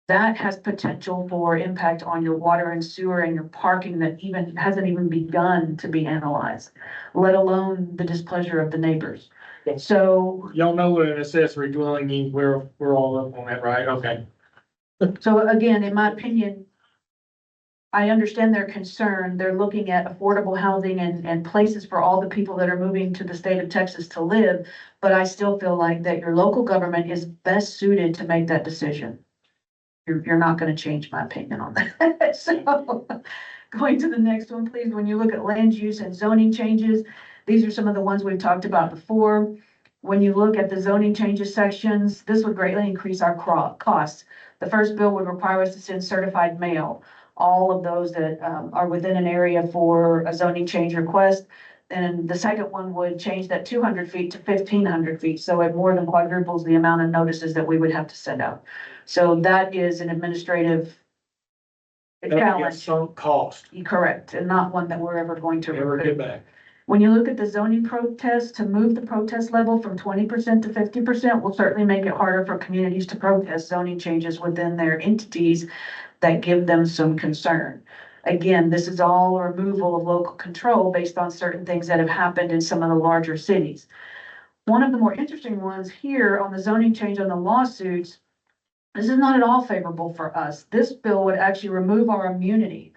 Speaker 5: That has potential for impact on your water and sewer and your parking that even hasn't even begun to be analyzed, let alone the displeasure of the neighbors. So,
Speaker 3: Y'all know what an accessory dwelling is, we're all up on that, right? Okay.
Speaker 5: so again, in my opinion, I understand their concern. They're looking at affordable housing and places for all the people that are moving to the state of Texas to live. But I still feel like that your local government is best suited to make that decision. You're not gonna change my opinion on that. So, going to the next one, please. When you look at land use and zoning changes, these are some of the ones we've talked about before. When you look at the zoning changes sections, this would greatly increase our costs. The first bill would require us to send certified mail, all of those that are within an area for a zoning change request. And the second one would change that 200 feet to 1,500 feet. So it more than quadruples the amount of notices that we would have to send out. So that is an administrative
Speaker 3: That'd be a
Speaker 5: challenge.
Speaker 3: sunk cost.
Speaker 5: Correct, and not one that we're ever going to
Speaker 3: Never
Speaker 5: recoup.
Speaker 3: get back.
Speaker 5: When you look at the zoning protest, to move the protest level from 20% to 50% will certainly make it harder for communities to protest zoning changes within their entities that give them some concern. Again, this is all a removal of local control based on certain things that have happened in some of the larger cities. One of the more interesting ones here on the zoning change on the lawsuits, this is not at all favorable for us. This bill would actually remove our immunity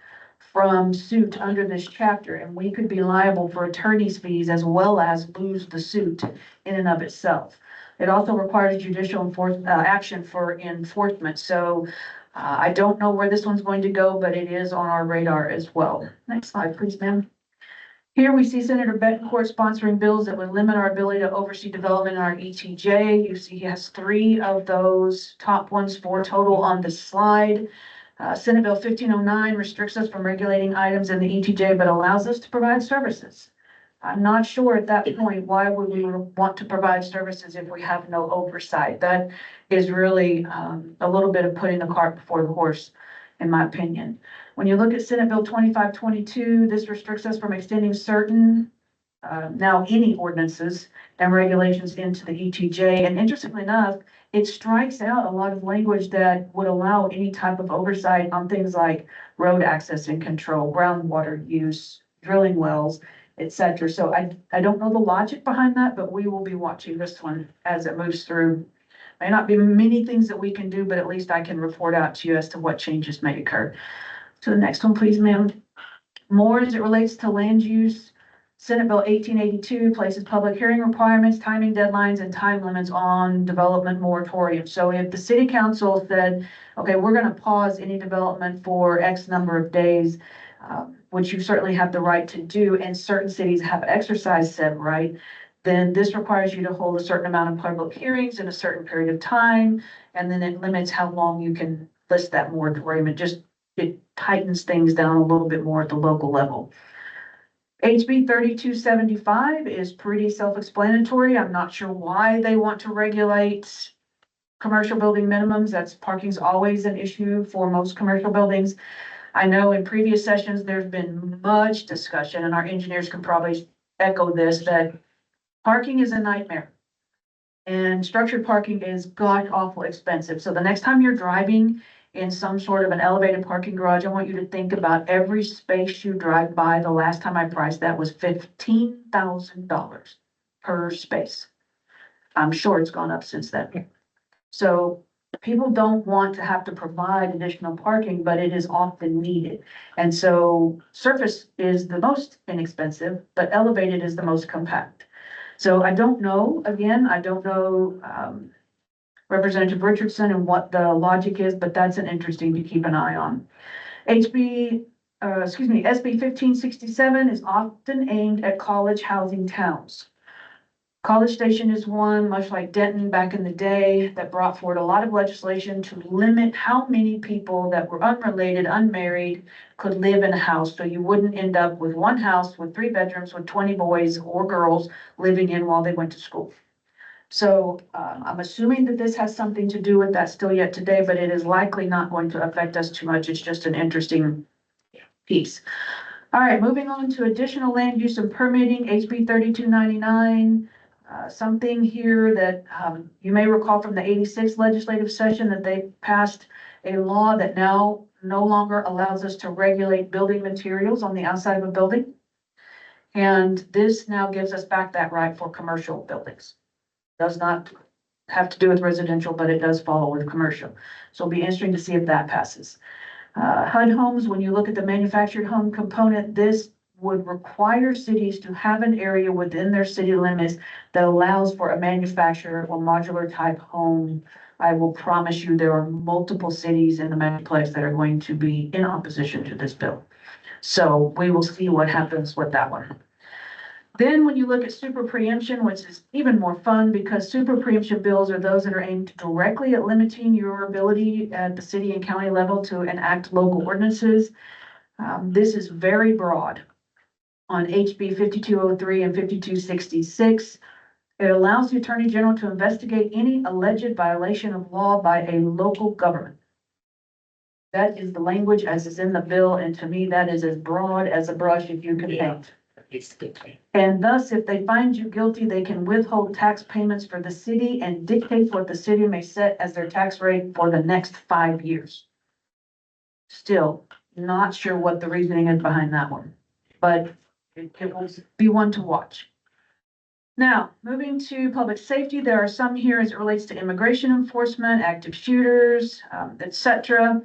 Speaker 5: from suit under this chapter, and we could be liable for attorney's fees as well as lose the suit in and of itself. It also requires judicial action for enforcement. So I don't know where this one's going to go, but it is on our radar as well. Next slide, please, ma'am. Here we see Senator Betancourt sponsoring bills that would limit our ability to oversee development in our ETJ. You see he has 3 of those top ones, 4 total on the slide. Senate Bill 1509 restricts us from regulating items in the ETJ, but allows us to provide services. I'm not sure at that point, why would we want to provide services if we have no oversight? That is really a little bit of putting the cart before the horse, in my opinion. When you look at Senate Bill 2522, this restricts us from extending certain, now any ordinances and regulations into the ETJ. And interestingly enough, it strikes out a lot of language that would allow any type of oversight on things like road access and control, groundwater use, drilling wells, etc. So I don't know the logic behind that, but we will be watching this one as it moves through. May not be many things that we can do, but at least I can report out to you as to what changes may occur. To the next one, please, ma'am. More as it relates to land use. Senate Bill 1882 places public hearing requirements, timing deadlines, and time limits on development moratorium. So if the city council said, okay, we're going to pause any development for X number of days, which you certainly have the right to do, and certain cities have exercised said right, then this requires you to hold a certain amount of public hearings in a certain period of time, and then it limits how long you can list that moratorium. It tightens things down a little bit more at the local level. HB 3275 is pretty self-explanatory. I'm not sure why they want to regulate commercial building minimums. Parking's always an issue for most commercial buildings. I know in previous sessions, there's been much discussion, and our engineers can probably echo this, that parking is a nightmare. And structured parking is god awful expensive. So the next time you're driving in some sort of an elevated parking garage, I want you to think about every space you drive by. The last time I priced that was $15,000 per space. I'm sure it's gone up since then. So people don't want to have to provide additional parking, but it is often needed. And so surface is the most inexpensive, but elevated is the most compact. So I don't know, again, I don't know Representative Richardson and what the logic is, but that's an interesting to keep an eye on. SB 1567 is often aimed at college housing towns. College Station is one, much like Denton back in the day, that brought forward a lot of legislation to limit how many people that were unrelated, unmarried, could live in a house. So you wouldn't end up with one house with 3 bedrooms with 20 boys or girls living in while they went to school. So I'm assuming that this has something to do with that still yet today, but it is likely not going to affect us too much. It's just an interesting piece. All right, moving on to additional land use and permitting, HB 3299. Something here that you may recall from the 86 legislative session that they passed a law that now no longer allows us to regulate building materials on the outside of a building. And this now gives us back that right for commercial buildings. Does not have to do with residential, but it does follow with commercial. So it'll be interesting to see if that passes. HUD homes, when you look at the manufactured home component, this would require cities to have an area within their city limits that allows for a manufactured or modular type home. I will promise you there are multiple cities in the Metroplex that are going to be in opposition to this bill. So we will see what happens with that one. Then when you look at super preemption, which is even more fun because super preemption bills are those that are aimed directly at limiting your ability at the city and county level to enact local ordinances. This is very broad. On HB 5203 and 5266, it allows the Attorney General to investigate any alleged violation of law by a local government. That is the language as is in the bill, and to me, that is as broad as a brush if you can paint.
Speaker 3: It's good. Man.
Speaker 5: And thus, if they find you guilty, they can withhold tax payments for the city and dictate what the city may set as their tax rate for the next 5 years. Still, not sure what the reasoning is behind that one, but it will be one to watch. Now, moving to public safety, there are some here as it relates to immigration enforcement, active shooters, etc.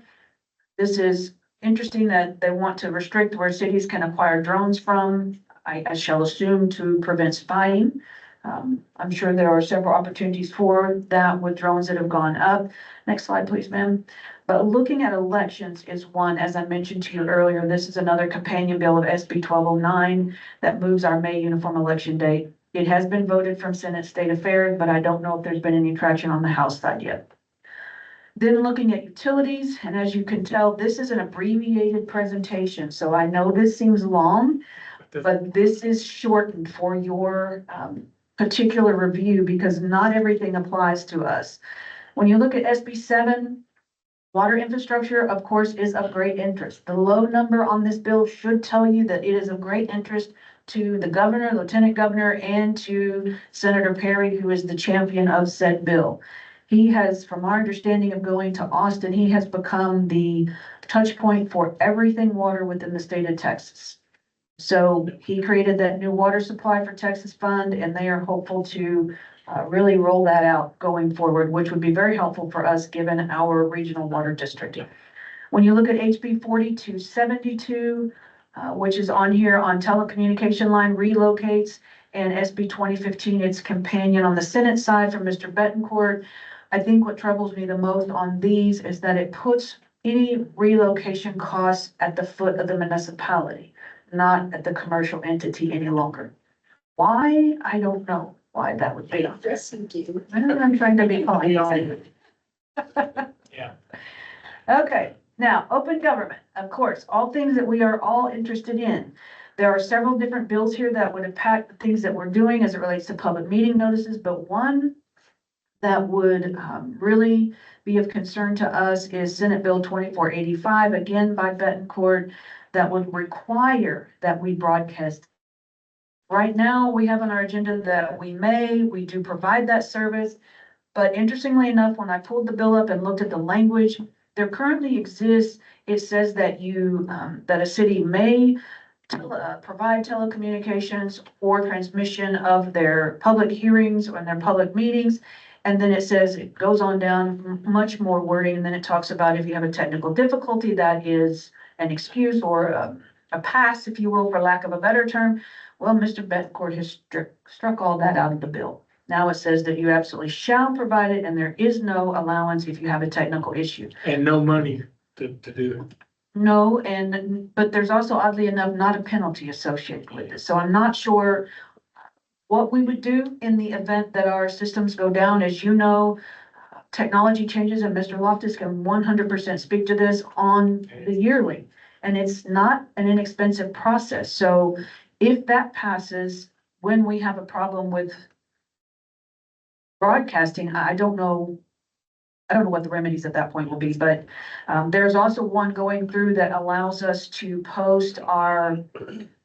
Speaker 5: This is interesting that they want to restrict where cities can acquire drones from. I shall assume to prevent spying. I'm sure there are several opportunities for that with drones that have gone up. Next slide, please, ma'am. But looking at elections is one, as I mentioned to you earlier, this is another companion bill of SB 1209 that moves our May uniform election date. It has been voted from Senate State Affairs, but I don't know if there's been any traction on the House side yet. Then looking at utilities, and as you can tell, this is an abbreviated presentation. So I know this seems long, but this is shortened for your particular review because not everything applies to us. When you look at SB 7, water infrastructure, of course, is of great interest. The low number on this bill should tell you that it is of great interest to the governor, lieutenant governor, and to Senator Perry, who is the champion of said bill. He has, from our understanding of going to Austin, he has become the touch point for everything water within the state of Texas. So he created that new water supply for Texas fund, and they are hopeful to really roll that out going forward, which would be very helpful for us given our regional water district. When you look at HB 4272, which is on here on telecommunication line relocates, and SB 2015, its companion on the Senate side from Mr. Betancourt. I think what troubles me the most on these is that it puts any relocation costs at the foot of the municipality, not at the commercial entity any longer. Why? I don't know why that would be.
Speaker 8: Yes, thank you.
Speaker 5: I'm trying to be polite.
Speaker 3: Yeah.
Speaker 5: Okay, now, open government, of course, all things that we are all interested in. There are several different bills here that would impact the things that we're doing as it relates to public meeting notices, but one that would really be of concern to us is Senate Bill 2485, again by Betancourt, that would require that we broadcast. Right now, we have on our agenda that we do provide that service, but interestingly enough, when I pulled the bill up and looked at the language, there currently exists, it says that that a city may provide telecommunications or transmission of their public hearings or their public meetings. And then it says, it goes on down much more wording, and then it talks about if you have a technical difficulty, that is an excuse or a pass, if you will, for lack of a better term. Well, Mr. Betancourt has struck all that out of the bill. Now it says that you absolutely shall provide it, and there is no allowance if you have a technical issue.
Speaker 3: And no money to do it.
Speaker 5: No, but there's also oddly enough, not a penalty associated with it. So I'm not sure what we would do in the event that our systems go down. As you know, technology changes, and Mr. Loftus can 100% speak to this on the yearly. And it's not an inexpensive process. So if that passes, when we have a problem with broadcasting, I don't know I don't know what the remedies at that point will be, but there's also one going through that allows us to post our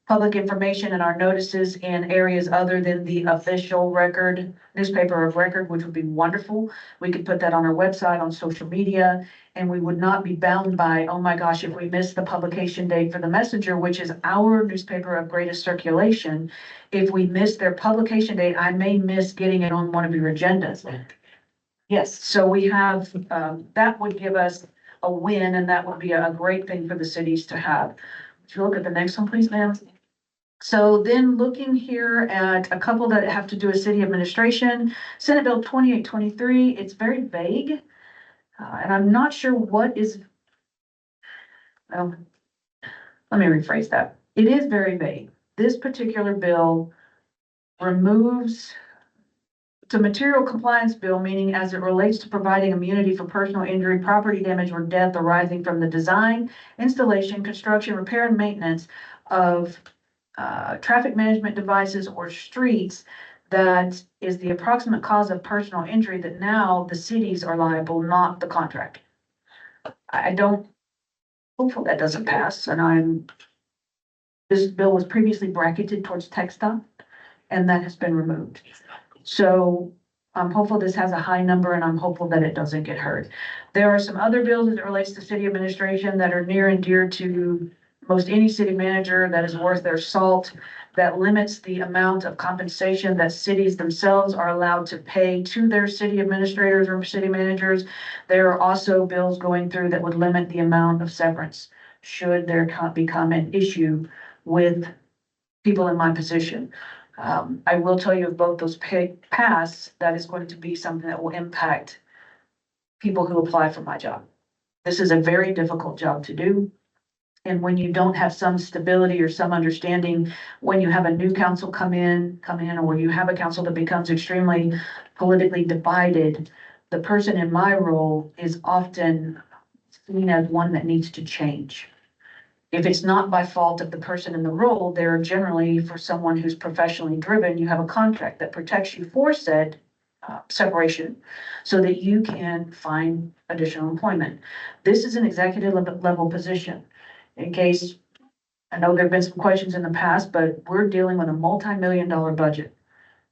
Speaker 5: public information and our notices in areas other than the official record, newspaper of record, which would be wonderful. We could put that on our website, on social media, and we would not be bound by, oh my gosh, if we miss the publication date for the Messenger, which is our newspaper of greatest circulation, if we miss their publication date, I may miss getting it on one of your agendas. Yes, so we have, that would give us a win, and that would be a great thing for the cities to have. Would you look at the next one, please, ma'am? So then looking here at a couple that have to do with city administration, Senate Bill 2823, it's very vague. And I'm not sure what is, well, let me rephrase that. It is very vague. This particular bill removes the material compliance bill, meaning as it relates to providing immunity for personal injury, property damage, or death arising from the design, installation, construction, repair, and maintenance of traffic management devices or streets that is the approximate cause of personal injury, that now the cities are liable, not the contractor. I don't, hopefully that doesn't pass, and this bill was previously bracketed towards tech stuff, and that has been removed. So I'm hopeful this has a high number, and I'm hopeful that it doesn't get heard. There are some other bills as it relates to city administration that are near and dear to most any city manager that is worth their salt, that limits the amount of compensation that cities themselves are allowed to pay to their city administrators or city managers. There are also bills going through that would limit the amount of severance should there become an issue with people in my position. I will tell you, if both those pass, that is going to be something that will impact people who apply for my job. This is a very difficult job to do. And when you don't have some stability or some understanding, when you have a new council come in, or you have a council that becomes extremely politically divided, the person in my role is often seen as one that needs to change. If it's not by fault of the person in the role, they're generally, for someone who's professionally driven, you have a contract that protects you for said separation so that you can find additional employment. This is an executive level position. In case, I know there've been some questions in the past, but we're dealing with a multi-million-dollar budget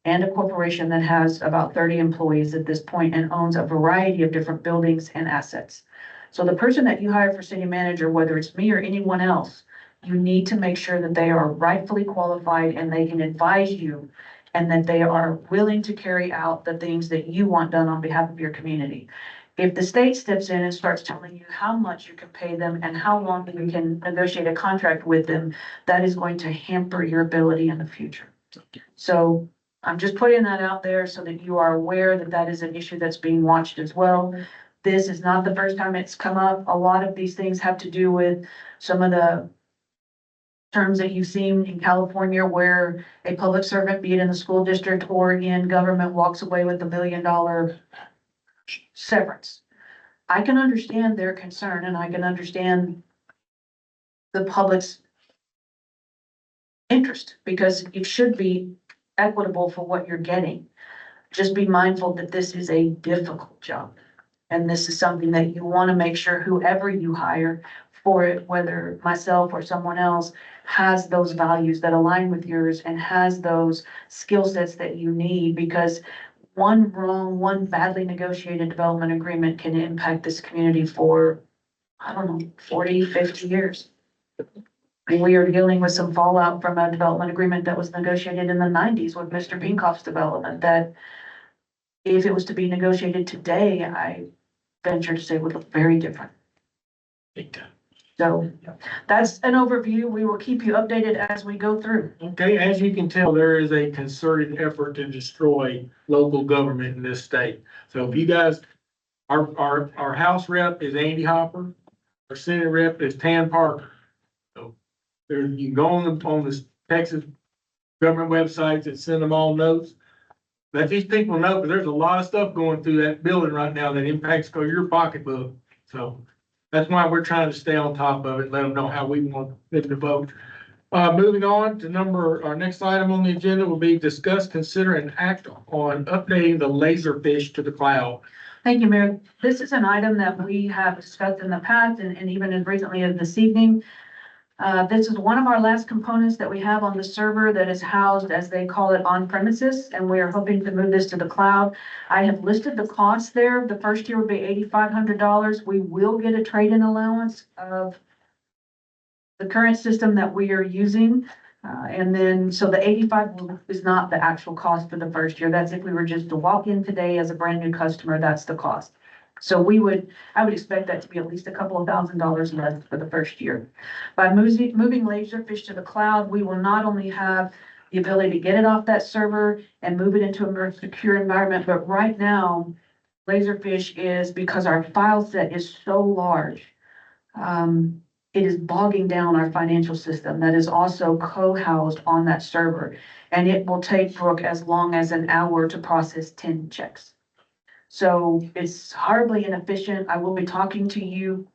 Speaker 5: and a corporation that has about 30 employees at this point and owns a variety of different buildings and assets. So the person that you hire for city manager, whether it's me or anyone else, you need to make sure that they are rightfully qualified and they can advise you, and that they are willing to carry out the things that you want done on behalf of your community. If the state steps in and starts telling you how much you can pay them and how long you can negotiate a contract with them, that is going to hamper your ability in the future. So I'm just putting that out there so that you are aware that that is an issue that's being watched as well. This is not the first time it's come up. A lot of these things have to do with some of the terms that you've seen in California, where a public servant, be it in the school district or in government, walks away with $1 million severance. I can understand their concern, and I can understand the public's interest, because it should be equitable for what you're getting. Just be mindful that this is a difficult job. And this is something that you want to make sure whoever you hire for it, whether myself or someone else, has those values that align with yours and has those skill sets that you need, because one badly negotiated development agreement can impact this community for, I don't know, 40, 50 years. And we are dealing with some fallout from a development agreement that was negotiated in the 90s with Mr. Pinkoff's development, that if it was to be negotiated today, I venture to say would look very different.
Speaker 3: Big time.
Speaker 5: So that's an overview. We will keep you updated as we go through.
Speaker 3: Okay, as you can tell, there is a concerted effort to destroy local government in this state. So if you guys, our House rep is Andy Hopper, our Senate rep is Tan Parker. So there, you can go on the Texas government websites and send them all notes. Let these people know, because there's a lot of stuff going through that building right now that impacts your pocketbook. So that's why we're trying to stay on top of it, let them know how we want them to vote. Moving on to our next item on the agenda will be discuss, consider, and act on updating the Laserfish to the cloud.
Speaker 5: Thank you, Mayor. This is an item that we have discussed in the past and even as recently as this evening. This is one of our last components that we have on the server that is housed, as they call it, on premises, and we are hoping to move this to the cloud. I have listed the cost there. The first year would be $8,500. We will get a trade-in allowance of the current system that we are using. And then, so the 85 is not the actual cost for the first year. That's if we were just to walk in today as a brand new customer, that's the cost. So I would expect that to be at least a couple of $1,000s less for the first year. By moving Laserfish to the cloud, we will not only have the ability to get it off that server and move it into a more secure environment, but right now, Laserfish is, because our file set is so large, it is bogging down our financial system that is also co-housed on that server. And it will take Brooke as long as an hour to process 10 checks. So it's horribly inefficient. I will be talking to you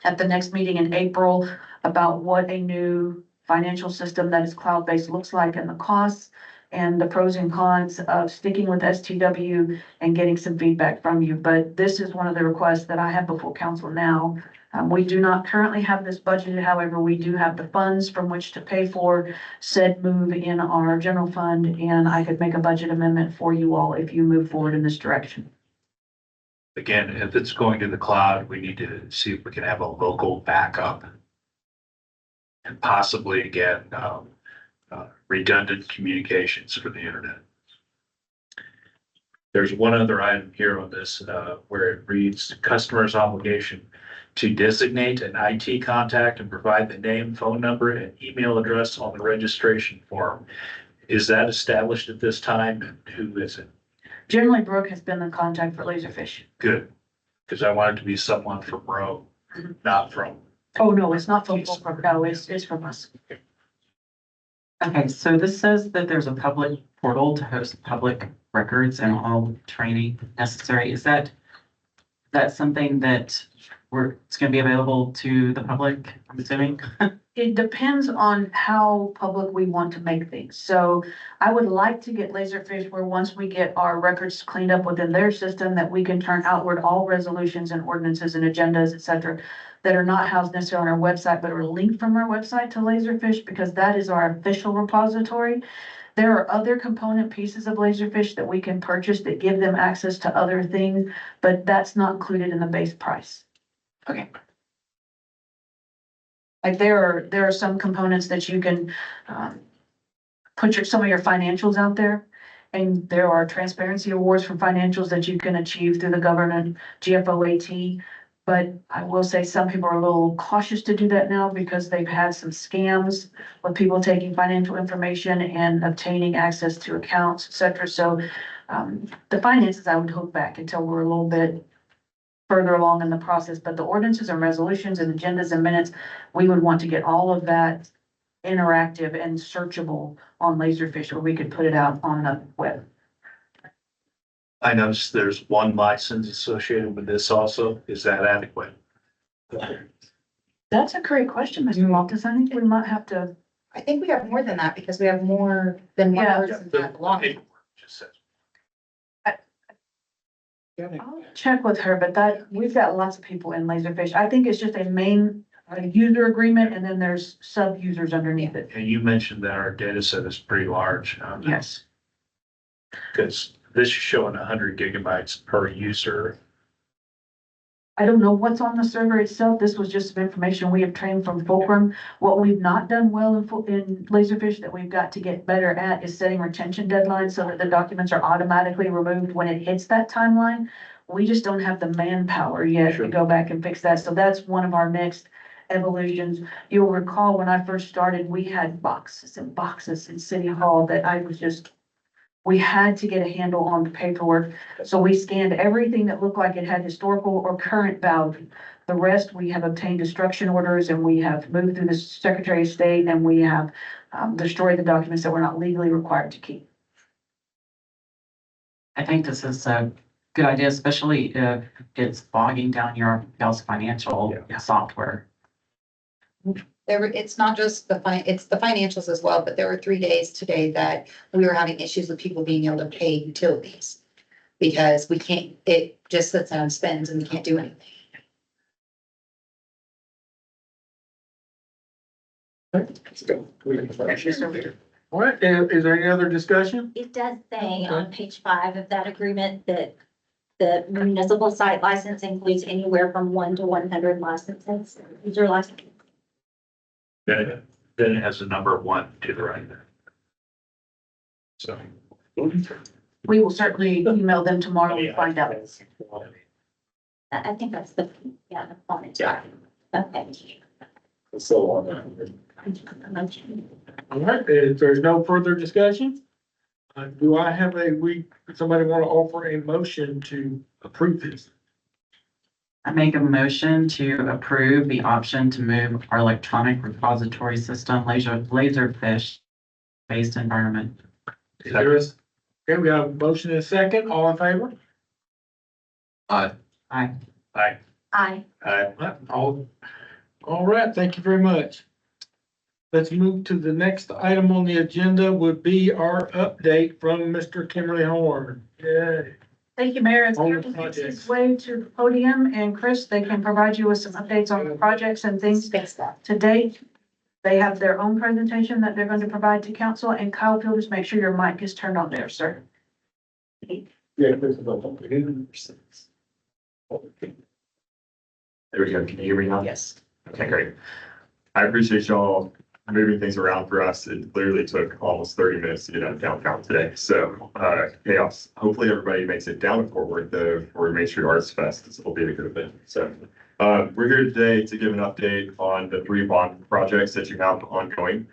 Speaker 5: at the next meeting in April about what a new financial system that is cloud-based looks like and the costs and the pros and cons of sticking with STW and getting some feedback from you. But this is one of the requests that I have before council now. We do not currently have this budgeted. However, we do have the funds from which to pay for said move in our general fund, and I could make a budget amendment for you all if you move forward in this direction.
Speaker 1: Again, if it's going to the cloud, we need to see if we can have a local backup. And possibly, again, redundant communications for the internet. There's one other item here on this, where it reads customer's obligation to designate an IT contact and provide the name, phone number, and email address on the registration form. Is that established at this time? And who is it?
Speaker 5: Generally, Brooke has been the contact for Laserfish.
Speaker 1: Good, because I want it to be someone from Rhome, not from.
Speaker 5: Oh, no, it's not from Fulcrum. No, it's from us.
Speaker 2: Okay, so this says that there's a public portal to host public records and all training necessary. Is that something that it's gonna be available to the public, I'm assuming?
Speaker 5: It depends on how public we want to make things. So I would like to get Laserfish where once we get our records cleaned up within their system, that we can turn outward all resolutions and ordinances and agendas, et cetera, that are not housed necessarily on our website, but are linked from our website to Laserfish, because that is our official repository. There are other component pieces of Laserfish that we can purchase that give them access to other things, but that's not included in the base price.
Speaker 2: Okay.
Speaker 5: Like there are some components that you can put some of your financials out there. And there are transparency awards for financials that you can achieve through the government GFOAT. But I will say some people are a little cautious to do that now because they've had some scams with people taking financial information and obtaining access to accounts, et cetera. So the finances, I would hold back until we're a little bit further along in the process, but the ordinances and resolutions and agendas and minutes, we would want to get all of that interactive and searchable on Laserfish, or we could put it out on the web.
Speaker 1: I noticed there's one license associated with this also. Is that adequate?
Speaker 5: That's a great question, Mr. Maltus. I think we might have to,
Speaker 8: I think we have more than that because we have more than one
Speaker 5: Yeah.
Speaker 8: person that belongs.
Speaker 1: Paperwork just says.
Speaker 5: I'll check with her, but we've got lots of people in Laserfish. I think it's just a main user agreement and then there's sub users underneath it.
Speaker 1: And you mentioned that our data set is pretty large.
Speaker 5: Yes.
Speaker 1: Because this is showing 100 gigabytes per user.
Speaker 5: I don't know what's on the server itself. This was just some information we have trained from Fulcrum. What we've not done well in Laserfish that we've got to get better at is setting retention deadlines so that the documents are automatically removed when it hits that timeline. We just don't have the manpower yet to go back and fix that. So that's one of our next evolutions. You'll recall when I first started, we had boxes and boxes in City Hall that we had to get a handle on the paperwork. So we scanned everything that looked like it had historical or current value. The rest, we have obtained destruction orders and we have moved through the Secretary of State and we have destroyed the documents that we're not legally required to keep.
Speaker 2: I think this is a good idea, especially if it's bogging down your y'all's financial software.
Speaker 9: It's not just it's the financials as well, but there were 3 days today that we were having issues with people being able to pay utilities. because we can't, it just sits and spins and we can't do anything.
Speaker 3: All right, is there any other discussion?
Speaker 8: It does say on page 5 of that agreement that the municipal site license includes anywhere from 1 to 100 licenses, user license.
Speaker 1: Then it has the number 1 to the right there. So.
Speaker 5: We will certainly email them tomorrow and find out.
Speaker 8: I think that's the, yeah, the font. Yeah. Okay.
Speaker 1: So on.
Speaker 3: All right, if there's no further discussion, do I have somebody want to offer a motion to approve this?
Speaker 2: I make a motion to approve the option to move our electronic repository system, Laserfish based environment.
Speaker 3: Is there a- Okay, we have a motion and a second, all in favor?
Speaker 2: Aye.
Speaker 8: I,
Speaker 3: All right, thank you very much. Let's move to the next item on the agenda would be our update from Mr. Kimberly Horn. Yay.
Speaker 5: Thank you, Mayor. As
Speaker 3: On the
Speaker 5: Kevin makes
Speaker 3: projects.
Speaker 5: his way to the podium, and Chris, they can provide you with some updates on the projects and things
Speaker 9: Fix that.
Speaker 5: to date. They have their own presentation that they're going to provide to council, and Kyle, if you'll just make sure your mic is turned on there, sir.
Speaker 10: There we go. Can you hear me now?
Speaker 2: Yes.
Speaker 10: Okay, great. I appreciate y'all moving things around for us. It literally took almost 30 minutes to get out of downtown today. So, chaos. Hopefully everybody makes it down to Fort Worth though for Main Street Arts Fest. This will be a good event. So, we're here today to give an update on the 3 bond projects that you have ongoing.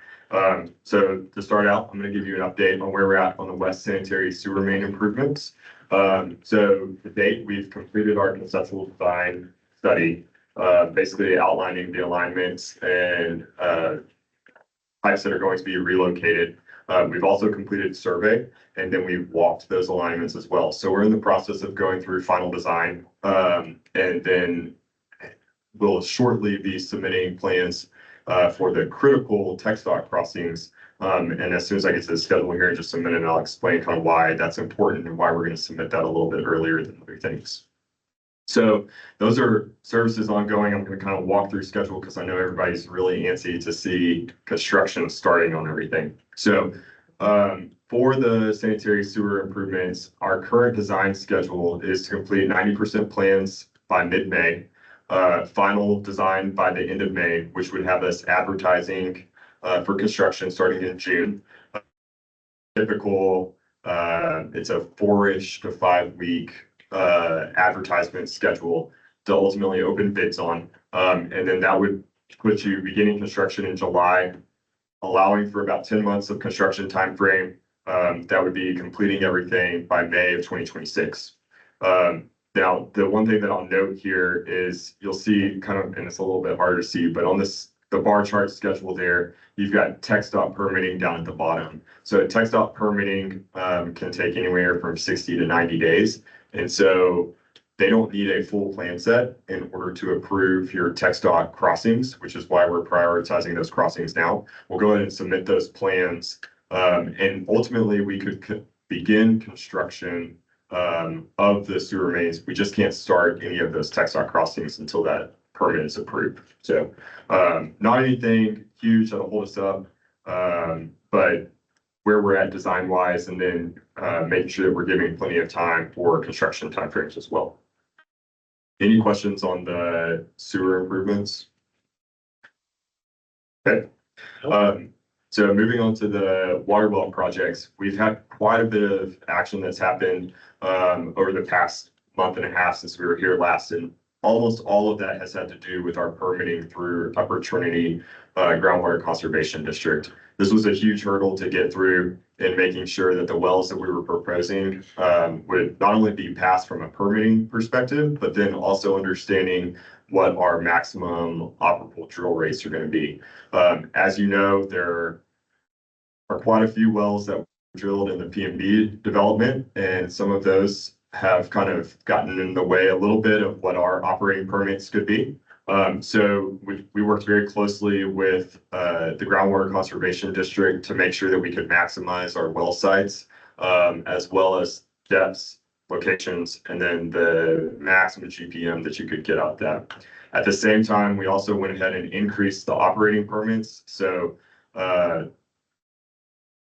Speaker 10: So to start out, I'm going to give you an update on where we're at on the West Sanitary Sewer Main improvements. So to date, we've completed our conceptual design study, basically outlining the alignments and pipes that are going to be relocated. We've also completed survey, and then we've walked those alignments as well. So we're in the process of going through final design, and then we'll shortly be submitting plans for the critical tech stock crossings. And as soon as I get to the schedule here in just a minute, I'll explain kind of why that's important and why we're going to submit that a little bit earlier than other things. So those are services ongoing. I'm going to kind of walk through schedule because I know everybody's really antsy to see construction starting on everything. So for the sanitary sewer improvements, our current design schedule is to complete 90% plans by mid-May, final design by the end of May, which would have us advertising for construction starting in June. Typical, it's a 4-ish to 5-week advertisement schedule to ultimately open bids on. And then that would put you beginning construction in July, allowing for about 10 months of construction timeframe. That would be completing everything by May of 2026. Now, the one thing that I'll note here is you'll see kind of, and it's a little bit harder to see, but on this, the bar chart schedule there, you've got TxDOT permitting down at the bottom. So TxDOT permitting can take anywhere from 60 to 90 days. And so they don't need a full plan set in order to approve your TxDOT crossings, which is why we're prioritizing those crossings now. We'll go ahead and submit those plans. And ultimately we could begin construction of the sewer mains. We just can't start any of those TxDOT crossings until that permit is approved. So not anything huge that'll hold us up, but where we're at design wise, and then making sure that we're giving plenty of time for construction timeframes as well. Any questions on the sewer improvements? Okay. So moving on to the water well projects, we've had quite a bit of action that's happened over the past month and a half since we were here last, and almost all of that has had to do with our permitting through Upper Trinity Groundwater Conservation District. This was a huge hurdle to get through in making sure that the wells that we were proposing would not only be passed from a permitting perspective, but then also understanding what our maximum operable drill rates are going to be. As you know, there are quite a few wells that were drilled in the PMB development, and some of those have kind of gotten in the way a little bit of what our operating permits could be. So we worked very closely with the Groundwater Conservation District to make sure that we could maximize our well sites, as well as depths locations, and then the maximum GPM that you could get out of that. At the same time, we also went ahead and increased the operating permits. So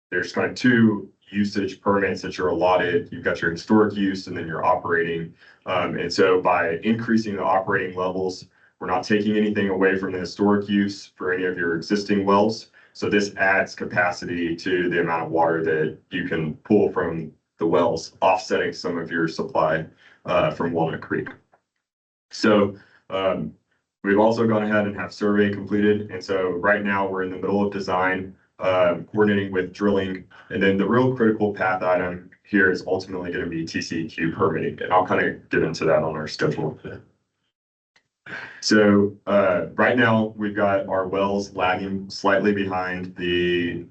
Speaker 10: there's kind of two usage permits that you're allotted. You've got your historic use and then your operating. And so by increasing the operating levels, we're not taking anything away from the historic use for any of your existing wells. So this adds capacity to the amount of water that you can pull from the wells, offsetting some of your supply from Walnut Creek. So we've also gone ahead and have survey completed. And so right now we're in the middle of design, coordinating with drilling. And then the real critical path item here is ultimately going to be TCEQ permitting. And I'll kind of get into that on our schedule. So right now we've got our wells lagging slightly behind the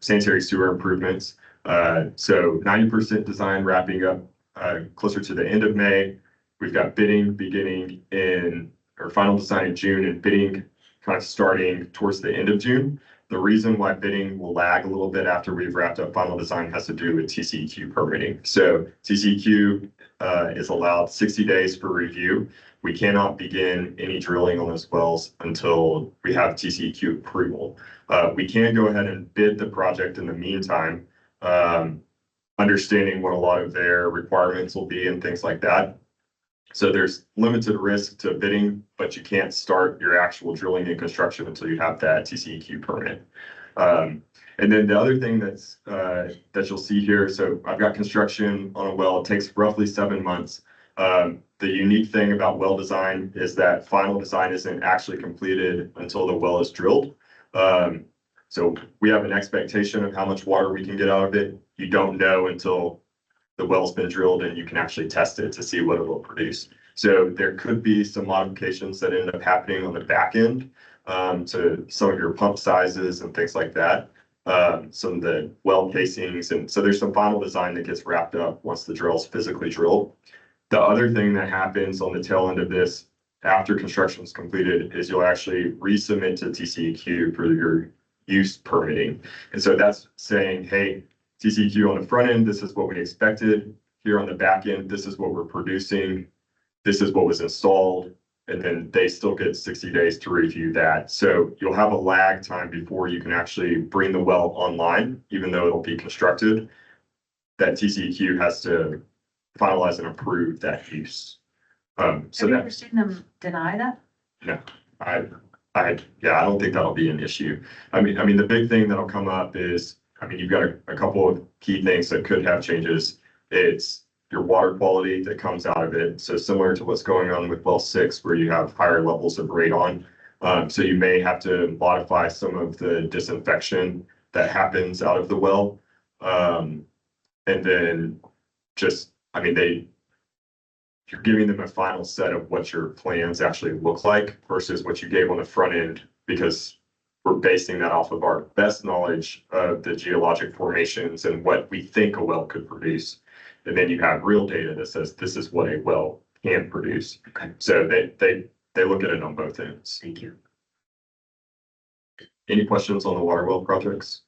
Speaker 10: sanitary sewer improvements. So 90% design wrapping up closer to the end of May. We've got bidding beginning in, or final design in June, and bidding kind of starting towards the end of June. The reason why bidding will lag a little bit after we've wrapped up final design has to do with TCEQ permitting. So TCEQ is allowed 60 days for review. We cannot begin any drilling on those wells until we have TCEQ approval. We can go ahead and bid the project in the meantime, understanding what a lot of their requirements will be and things like that. So there's limited risk to bidding, but you can't start your actual drilling and construction until you have that TCEQ permit. And then the other thing that's that you'll see here, so I've got construction on a well. It takes roughly 7 months. The unique thing about well design is that final design isn't actually completed until the well is drilled. So we have an expectation of how much water we can get out of it. You don't know until the well's been drilled and you can actually test it to see what it will produce. So there could be some modifications that end up happening on the back end to some of your pump sizes and things like that. Some of the well casings. And so there's some final design that gets wrapped up once the drill's physically drilled. The other thing that happens on the tail end of this after construction is completed is you'll actually resubmit to TCEQ for your use permitting. And so that's saying, hey, TCEQ on the front end, this is what we expected. Here on the back end, this is what we're producing. This is what was installed. And then they still get 60 days to review that. So you'll have a lag time before you can actually bring the well online, even though it'll be constructed. That TCEQ has to finalize and approve that use.
Speaker 5: Have you ever seen them deny that?
Speaker 10: No, I don't think that'll be an issue. I mean, the big thing that'll come up is, you've got a couple of key things that could have changes. It's your water quality that comes out of it. So similar to what's going on with well 6, where you have higher levels of radon. So you may have to modify some of the disinfection that happens out of the well. And then just, you're giving them a final set of what your plans actually look like versus what you gave on the front end, because we're basing that off of our best knowledge of the geologic formations and what we think a well could produce. And then you have real data that says this is what a well can produce.
Speaker 2: Okay.
Speaker 10: So they look at it on both ends.
Speaker 2: Thank you.
Speaker 10: Any questions on the water well projects?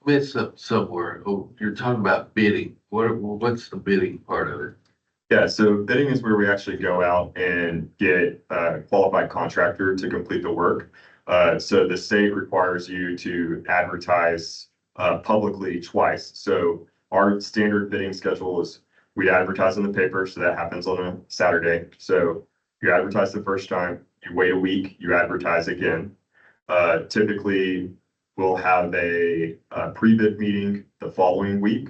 Speaker 1: Missed somewhere. Oh, you're talking about bidding. What's the bidding part of it?
Speaker 10: Yeah, so bidding is where we actually go out and get a qualified contractor to complete the work. So the state requires you to advertise publicly twice. So our standard bidding schedule is we advertise in the paper, so that happens on a Saturday. So you advertise the first time, you wait a week, you advertise again. Typically, we'll have a pre-bid meeting the following week.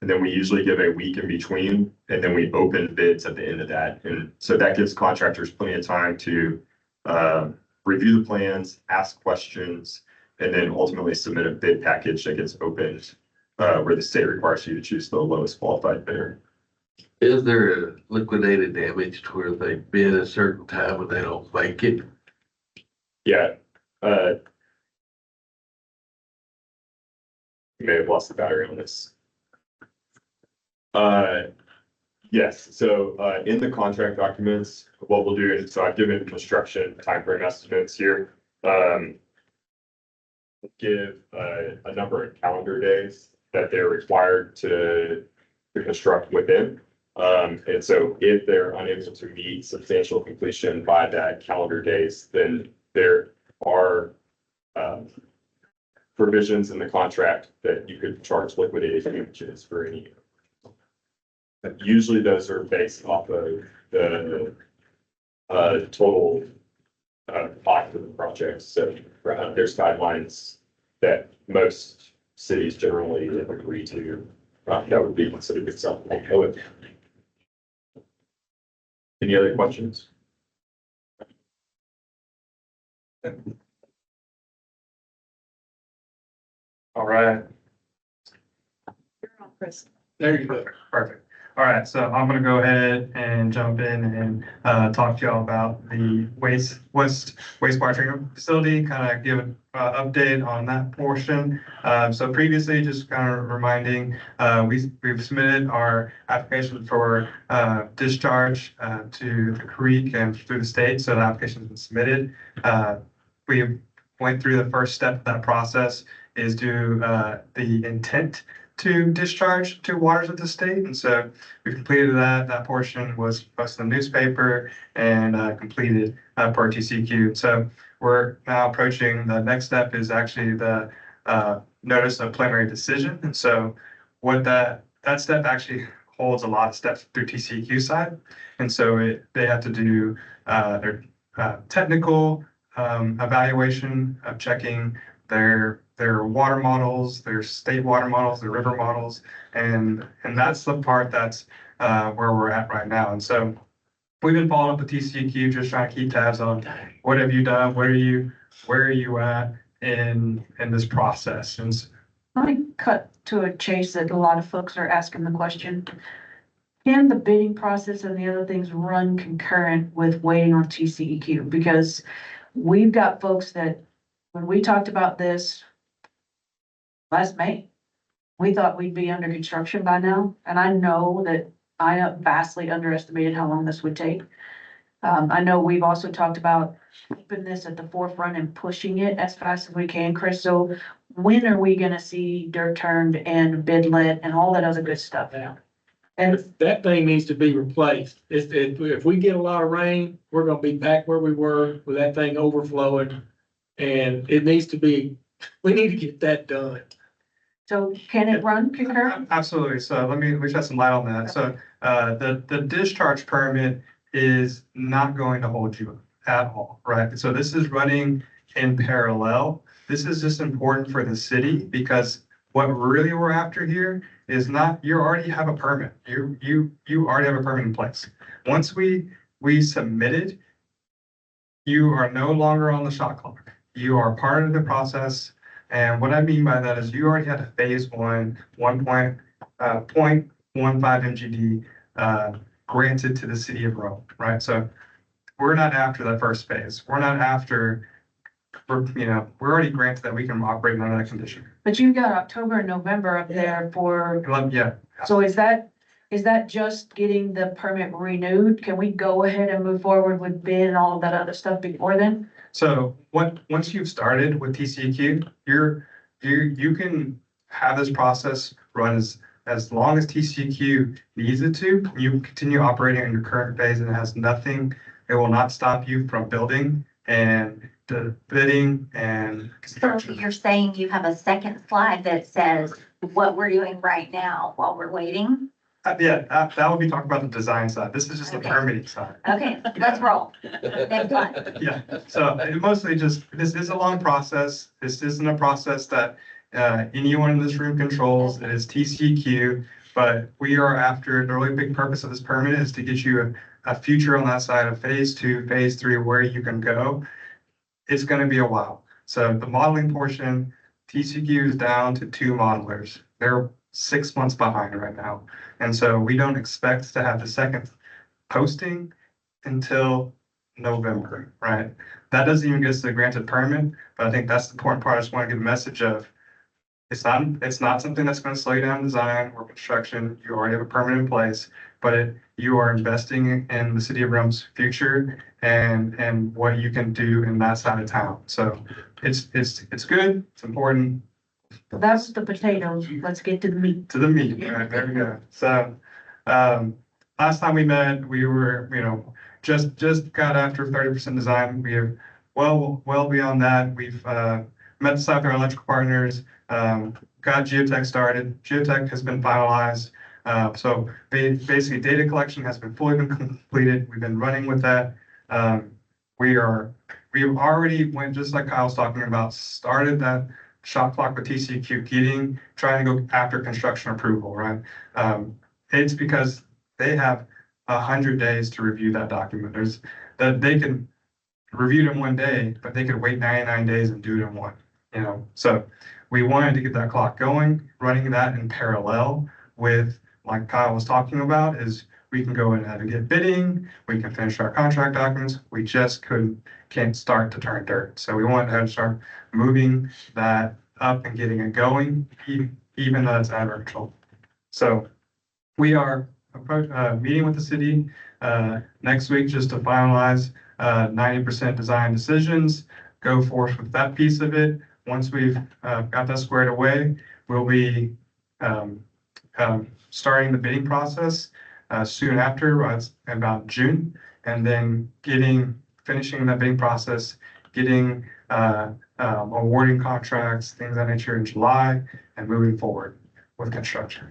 Speaker 10: And then we usually give a week in between, and then we open bids at the end of that. And so that gives contractors plenty of time to review the plans, ask questions, and then ultimately submit a bid package that gets opened where the state requires you to choose the lowest qualified bidder.
Speaker 1: Is there a liquidated damage to where they bid a certain time and they don't make it?
Speaker 10: Yeah. You may have lost the battery on this. Yes, so in the contract documents, what we'll do is, so I've given construction timeframe estimates here. Give a number of calendar days that they're required to to construct within. And so if they're unable to meet substantial completion by that calendar days, then there are provisions in the contract that you could charge liquidated damages for any. But usually those are based off of the total cost of the project. So there's guidelines that most cities generally agree to. That would be considered acceptable. Any other questions?
Speaker 11: All right,
Speaker 3: There you go.
Speaker 11: perfect. All right, so I'm gonna go ahead and jump in and talk to y'all about the wastewater treatment facility, kind of give an update on that portion. So previously, just kind of reminding, we've submitted our application for discharge to the creek and through the state, so the application's been submitted. We went through the first step of that process is do the intent to discharge to waters of the state. And so we completed that. That portion was posted in the newspaper and completed per TCQ. So we're now approaching the next step is actually the notice of preliminary decision. And so what that step actually holds a lot of steps through TCQ side. And so they have to do their technical evaluation of checking their water models, their state water models, their river models, and that's the part that's where we're at right now. And so we've been following up with TCQ, just trying to keep tabs on what have you done, where are you at in this process? And
Speaker 5: Let me cut to a chase that a lot of folks are asking the question. Can the bidding process and the other things run concurrent with waiting on TCEQ? Because we've got folks that, when we talked about this last May, we thought we'd be under construction by now. And I know that I vastly underestimated how long this would take. I know we've also talked about keeping this at the forefront and pushing it as fast as we can, Chris. So when are we gonna see dirt turned and bid let and all that other good stuff? And
Speaker 3: That thing needs to be replaced. If we get a lot of rain, we're gonna be back where we were with that thing overflowing. And it needs to be, we need to get that done.
Speaker 5: so can it run concurrent?
Speaker 11: absolutely. So let me shed some light on that. So the discharge permit is not going to hold you at all, right? So this is running in parallel. This is just important for the city because what really we're after here is not, you already have a permit. You already have a permit in place. Once we submitted, you are no longer on the shot clock. You are part of the process. And what I mean by that is you already had a phase 0.15 MGD granted to the city of Rome, right? So we're not after that first phase. We're not after, we're already granted that we can operate under that condition.
Speaker 5: But you've got October and November up there for,
Speaker 11: Yeah.
Speaker 5: so is that just getting the permit renewed? Can we go ahead and move forward with bid and all of that other stuff before then?
Speaker 11: So once you've started with TCEQ, you can have this process run as long as TCEQ needs it to. You continue operating in your current phase and it has nothing, it will not stop you from building and the bidding and
Speaker 8: So
Speaker 11: construction.
Speaker 8: you're saying you have a second slide that says what we're doing right now while we're waiting?
Speaker 11: Yeah, that would be talking about the design side. This is just the
Speaker 8: Okay.
Speaker 11: permitting side.
Speaker 8: Okay, let's roll. Next slide.
Speaker 11: Yeah, so it mostly just, this is a long process. This isn't a process that anyone in this room controls. It is TCEQ, but we are after, the really big purpose of this permit is to get you a future on that side of phase 2, phase 3, where you can go. It's gonna be a while. So the modeling portion, TCEQ is down to 2 modelers. They're 6 months behind right now. And so we don't expect to have the second posting until November, right? That doesn't even get us the granted permit, but I think that's the important part. I just want to give a message of it's not something that's going to slow you down design or construction. You already have a permit in place, but you are investing in the city of Rome's future and what you can do in that side of town. So it's good, it's important.
Speaker 5: That's the potatoes. Let's get to the meat.
Speaker 11: To the meat, all right, there we go. So, last time we met, we were, just got after 30% design. We have well beyond that. We've, met the Southern Electrical Partners, got geotech started. Geotech has been finalized. So basically data collection has been fully been completed. We've been running with that. We've already went, just like Kyle's talking about, started that shot clock with TCQ Keating, trying to go after construction approval, right? It's because they have 100 days to review that document. That they can review it in one day, but they could wait 99 days and do it in one, So we wanted to get that clock going, running that in parallel with, like Kyle was talking about, is we can go ahead and get bidding, we can finish our contract documents. We just can't start to turn dirt. So we wanted to start moving that up and getting it going, even though it's advertial. So we are meeting with the city next week just to finalize 90% design decisions, go forth with that piece of it. Once we've got that squared away, we'll be starting the bidding process soon after, about June, and then finishing that bidding process, getting awarding contracts, things of that nature in July, and moving forward with construction.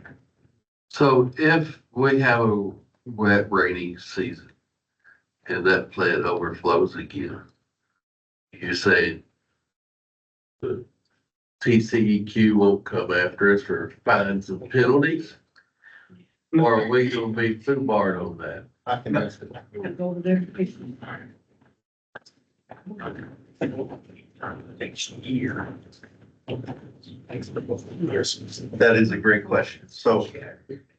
Speaker 12: So if we have a wet, rainy season and that plant overflows again, you say the TCEQ won't come after us for fines and penalties? Or are we gonna be too barred on that?
Speaker 1: I can answer that.
Speaker 5: Go over there.
Speaker 1: Next year.
Speaker 13: That is a great question. So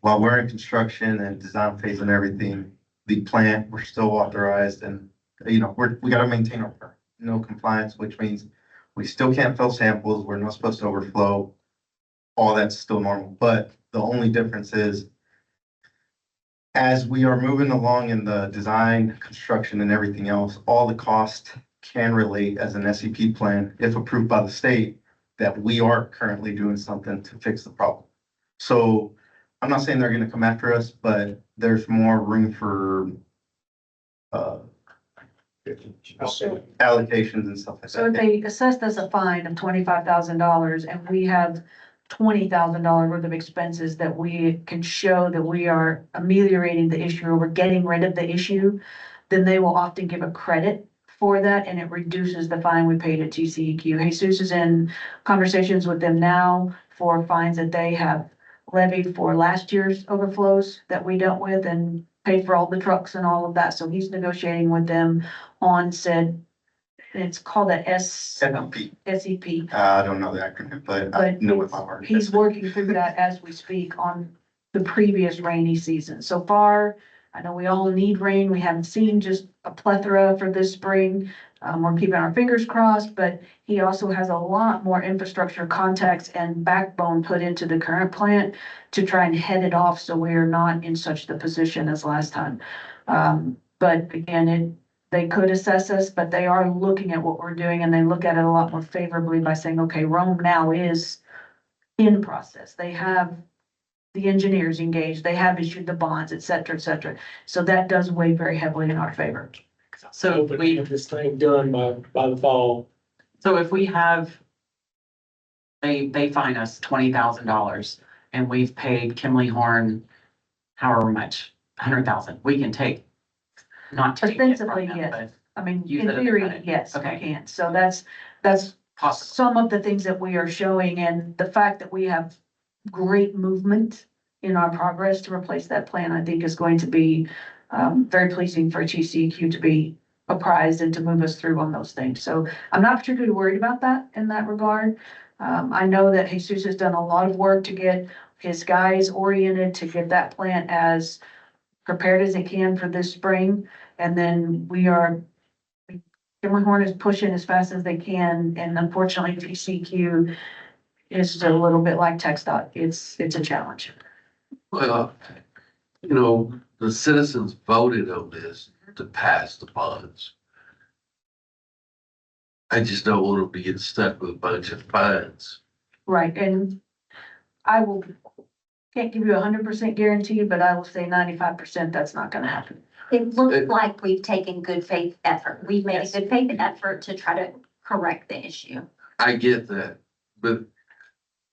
Speaker 13: while we're in construction and design phase and everything, the plant, we're still authorized and, we gotta maintain our compliance, which means we still can't fill samples. We're not supposed to overflow. All that's still normal, but the only difference is as we are moving along in the design, construction and everything else, all the cost can relate as an SEP plan, if approved by the state, that we are currently doing something to fix the problem. So I'm not saying they're gonna come after us, but there's more room for allocations and stuff like
Speaker 5: So if
Speaker 13: that.
Speaker 5: they assessed us a fine of $25,000 and we have $20,000 worth of expenses that we can show that we are ameliorating the issue or we're getting rid of the issue, then they will often give a credit for that and it reduces the fine we paid at TCEQ. Jesus is in conversations with them now for fines that they have levied for last year's overflows that we dealt with and paid for all the trucks and all of that. So he's negotiating with them on said, it's called a
Speaker 13: SEP.
Speaker 5: SEP.
Speaker 13: I don't know the acronym, but I
Speaker 5: But
Speaker 13: know it by heart.
Speaker 5: he's working through that as we speak on the previous rainy season. So far, I know we all need rain. We haven't seen just a plethora for this spring. We're keeping our fingers crossed, but he also has a lot more infrastructure contacts and backbone put into the current plant to try and head it off so we're not in such the position as last time. But again, they could assess us, but they are looking at what we're doing and they look at it a lot more favorably by saying, okay, Rome now is in process. They have the engineers engaged, they have issued the bonds, et cetera, et cetera. So that does weigh very heavily in our favor.
Speaker 2: So
Speaker 3: Hoping to have this thing done by the fall.
Speaker 2: So if we have, they fine us $20,000 and we've paid Kimley Horn however much, 100,000, we can take, not take it from
Speaker 5: Ostensibly,
Speaker 2: them,
Speaker 5: yes.
Speaker 2: but
Speaker 5: I mean,
Speaker 2: Use
Speaker 5: in
Speaker 2: it as a
Speaker 5: theory,
Speaker 2: credit.
Speaker 5: yes, we
Speaker 2: Okay.
Speaker 5: can. So that's
Speaker 2: possible.
Speaker 5: some of the things that we are showing and the fact that we have great movement in our progress to replace that plan, I think is going to be very pleasing for TCEQ to be apprised and to move us through on those things. So I'm not particularly worried about that in that regard. I know that Jesus has done a lot of work to get his guys oriented to get that plant as prepared as it can for this spring. And then Kimley Horn is pushing as fast as they can. And unfortunately, TCEQ is a little bit like TxDOT. It's a challenge.
Speaker 12: Well, the citizens voted on this to pass the bonds. I just don't want them to get stuck with a bunch of fines
Speaker 5: Right, and I will, can't give you 100% guarantee, but I will say 95% that's not gonna happen.
Speaker 8: It looks like we've taken good faith effort. We've made a
Speaker 5: Yes.
Speaker 8: good faith effort to try to correct the issue.
Speaker 12: I get that, but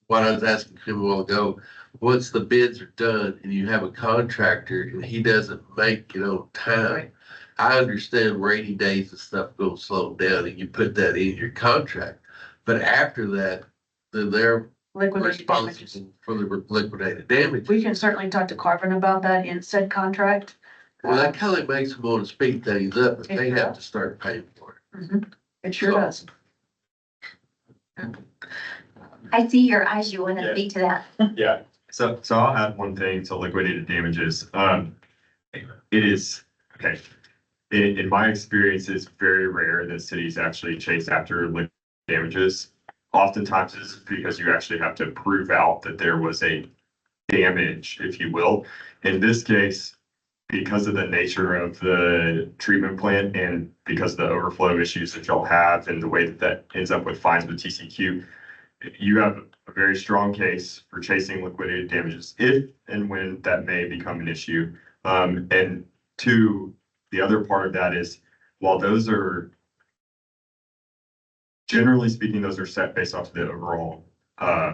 Speaker 12: what I was asking him a while ago, once the bids are done and you have a contractor and he doesn't make it on time.
Speaker 5: Right.
Speaker 12: I understand rainy days and stuff gonna slow down and you put that in your contract. But after that, then they're
Speaker 5: Liquidated damages.
Speaker 12: responsible for the liquidated damage.
Speaker 5: We can certainly talk to Carvin about that in said contract.
Speaker 12: Well, that kind of makes them want to speed things up, but they
Speaker 5: It
Speaker 12: have
Speaker 5: does.
Speaker 12: to start paying for it.
Speaker 5: Mhm. It sure does.
Speaker 8: I see your eyes. You want to
Speaker 10: Yeah.
Speaker 8: speak to that?
Speaker 10: Yeah, so I'll add one thing to liquidated damages. It is, okay. In my experience, it's very rare that cities actually chase after liquidated damages. Oftentimes it's because you actually have to prove out that there was a damage, if you will. In this case, because of the nature of the treatment plant and because of the overflow issues that y'all have and the way that that ends up with fines with TCQ, you have a very strong case for chasing liquidated damages if and when that may become an issue. And two, the other part of that is while those are generally speaking, those are set based off of the overall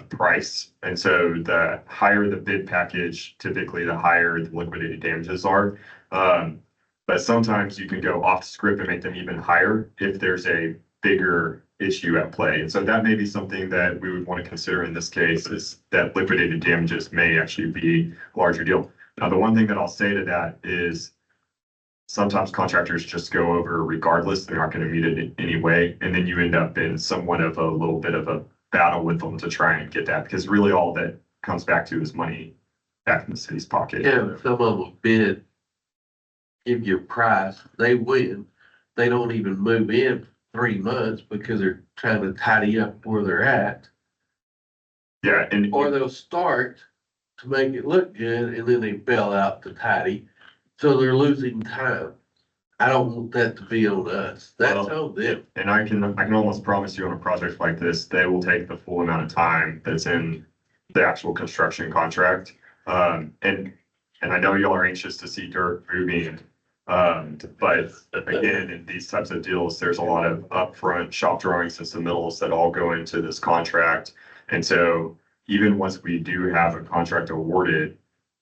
Speaker 10: price. And so the higher the bid package, typically the higher the liquidated damages are. But sometimes you can go off script and make them even higher if there's a bigger issue at play. And so that may be something that we would want to consider in this case is that liquidated damages may actually be a larger deal. Now, the one thing that I'll say to that is sometimes contractors just go over regardless. They're not going to meet it anyway. And then you end up in somewhat of a little bit of a battle with them to try and get that because really all that comes back to is money back in the city's pocket.
Speaker 12: Yeah, some of them bid, give you a price, they win. They don't even move in 3 months because they're trying to tidy up where they're at.
Speaker 10: Yeah, and
Speaker 12: Or they'll start to make it look good and then they bail out to tidy. So they're losing time. I don't want that to be on us. That's on them.
Speaker 10: and I can almost promise you on a project like this, they will take the full amount of time that's in the actual construction contract. And I know y'all are anxious to see dirt moving. But again, in these types of deals, there's a lot of upfront shop drawings and submittals that all go into this contract. And so even once we do have a contract awarded,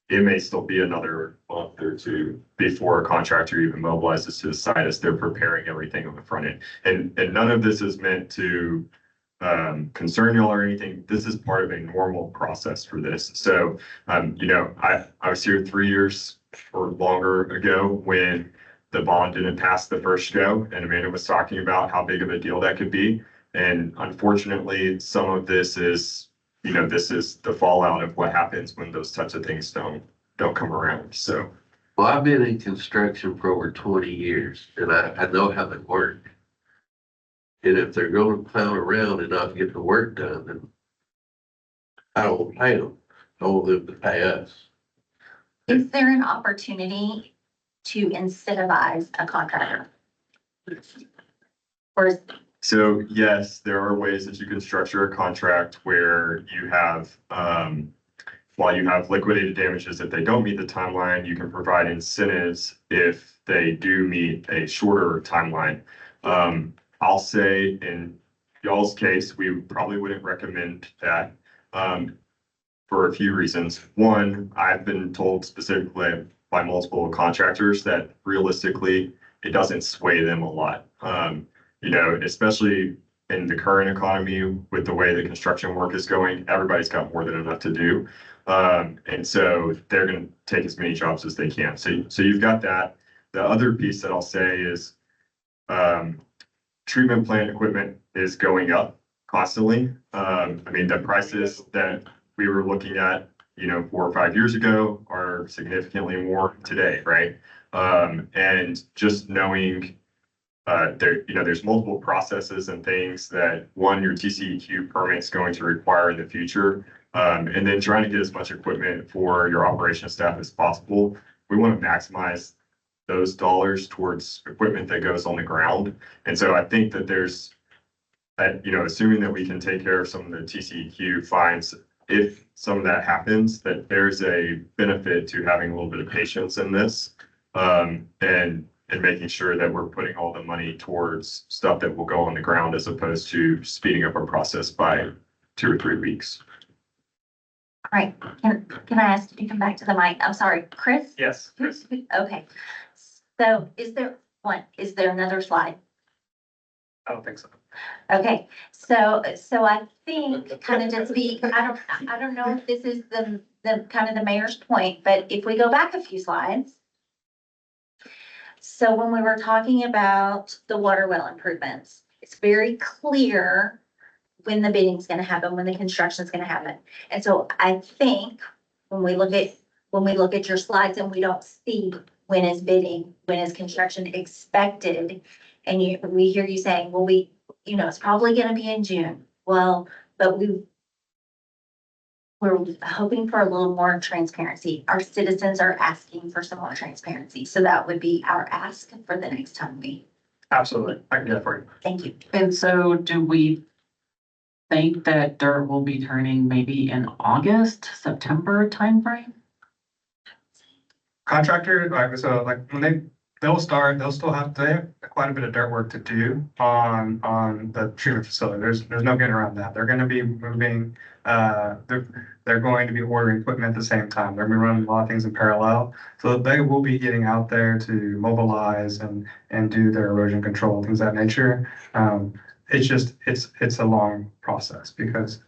Speaker 10: it may still be another month or two before a contractor even mobilizes to the site as they're preparing everything on the front end. And none of this is meant to concern y'all or anything. This is part of a normal process for this. So, I was here 3 years or longer ago when the bond didn't pass the first go, and Amanda was talking about how big of a deal that could be. And unfortunately, some of this is, this is the fallout of what happens when those types of things don't come around. So,
Speaker 12: Well, I've been in construction for over 20 years and I know how they work. And if they're going to clown around and not get the work done, then I don't want to pay them. I want them to pay us.
Speaker 8: Is there an opportunity to incentivize a contractor? Or is
Speaker 10: So yes, there are ways that you can structure a contract where you have, while you have liquidated damages, if they don't meet the timeline, you can provide incentives if they do meet a shorter timeline. I'll say in y'all's case, we probably wouldn't recommend that, for a few reasons. One, I've been told specifically by multiple contractors that realistically, it doesn't sway them a lot. Especially in the current economy with the way the construction work is going, everybody's got more than enough to do. And so they're going to take as many jobs as they can. So you've got that. The other piece that I'll say is, treatment plant equipment is going up constantly. The prices that we were looking at, 4 or 5 years ago are significantly more today, right? And just knowing there's multiple processes and things that your TCEQ permit's going to require in the future. And then trying to get as much equipment for your operations staff as possible. We want to maximize those dollars towards equipment that goes on the ground. And so I think that there's assuming that we can take care of some of the TCEQ fines, if some of that happens, that there's a benefit to having a little bit of patience in this. And making sure that we're putting all the money towards stuff that will go on the ground as opposed to speeding up our process by 2 or 3 weeks.
Speaker 8: All right, can I ask you to come back to the mic? I'm sorry, Chris?
Speaker 11: Yes, Chris.
Speaker 8: Okay, so is there another slide?
Speaker 11: I don't think so.
Speaker 8: Okay, so I think kind of to speak, I don't know if this is the kind of the mayor's point, but if we go back a few slides. So when we were talking about the water well improvements, it's very clear when the bidding's gonna happen, when the construction's gonna happen. And so I think when we look at your slides and we don't see when is bidding, when is construction expected, and we hear you saying, well, it's probably gonna be in June. Well, but we're hoping for a little more transparency. Our citizens are asking for some more transparency. So that would be our ask for the next time
Speaker 11: Absolutely. I can do that for you.
Speaker 8: thank you.
Speaker 2: And so do we think that dirt will be turning maybe in August, September timeframe?
Speaker 11: Contractor, like when they'll still have quite a bit of dirt work to do on the treatment facility. There's no getting around that. They're gonna be moving, they're going to be ordering equipment at the same time. They're gonna be running a lot of things in parallel. So they will be getting out there to mobilize and do their erosion control, things of that nature. It's a long process because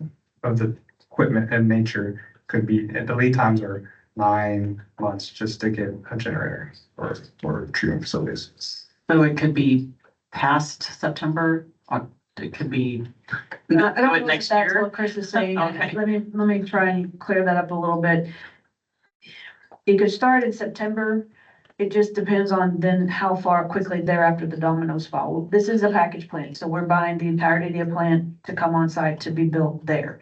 Speaker 11: of the equipment and nature the lead times are 9 months just to get a generator or treatment facilities.
Speaker 2: So it could be past September, or it could be.
Speaker 5: I don't know if
Speaker 2: next
Speaker 5: that's
Speaker 2: year.
Speaker 5: what Chris is saying.
Speaker 2: Okay.
Speaker 5: Let me try and clear that up a little bit. It could start in September. It just depends on then how far quickly thereafter the dominoes fall. This is a package plant, so we're buying the entirety of the plant to come on site to be built there.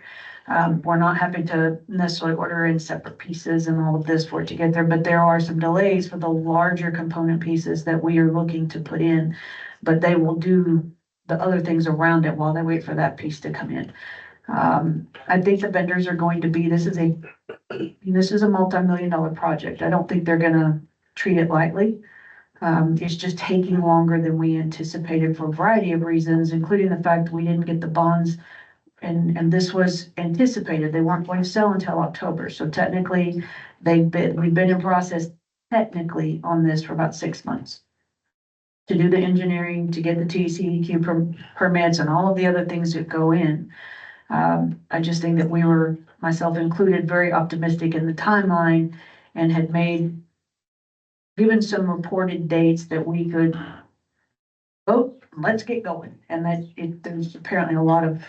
Speaker 5: We're not having to necessarily order in separate pieces and all of this for it to get there, but there are some delays for the larger component pieces that we are looking to put in. But they will do the other things around it while they wait for that piece to come in. I think the vendors are going to be, this is a multi-million-dollar project. I don't think they're gonna treat it lightly. It's just taking longer than we anticipated for a variety of reasons, including the fact that we didn't get the bonds. And this was anticipated. They weren't going to sell until October. So technically, we've been in process technically on this for about 6 months. To do the engineering, to get the TCEQ permits and all of the other things that go in. I just think that we were, myself included, very optimistic in the timeline and had given some reported dates that we could, let's get going. And there's apparently a lot of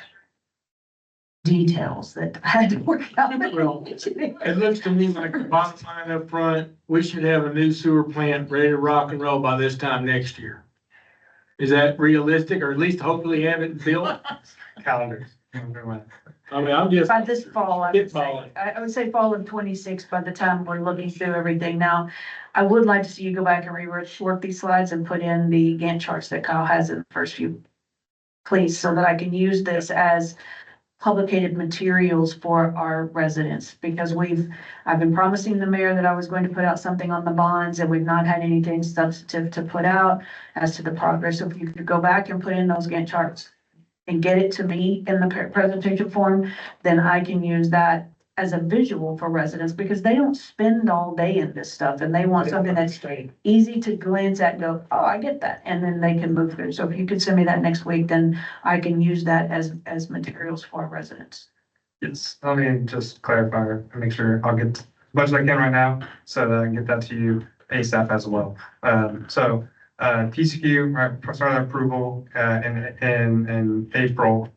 Speaker 5: details that I had to work out.
Speaker 3: It looks to me like the bottom line up front, we should have a new sewer plant ready to rock and roll by this time next year. Is that realistic, or at least hopefully have it built?
Speaker 11: Calendars.
Speaker 3: I mean, I'm just,
Speaker 5: By this fall, I would say,
Speaker 3: Spitballing.
Speaker 5: I would say fall of 26 by the time we're looking through everything. Now, I would like to see you go back and rework these slides and put in the Gantt charts that Kyle has in the first few, please, so that I can use this as publicated materials for our residents, because I've been promising the mayor that I was going to put out something on the bonds, and we've not had anything substantive to put out as to the progress. So if you could go back and put in those Gantt charts and get it to me in the presentation form, then I can use that as a visual for residents, because they don't spend all day in this stuff, and they want something that's easy to glance at and go, oh, I get that. And then they can move through. So if you could send me that next week, then I can use that as materials for our residents.
Speaker 11: Yes, let me just clarify and make sure I'll get as much as I can right now so that I can get that to you ASAP as well. TCQ, right, started approval in April.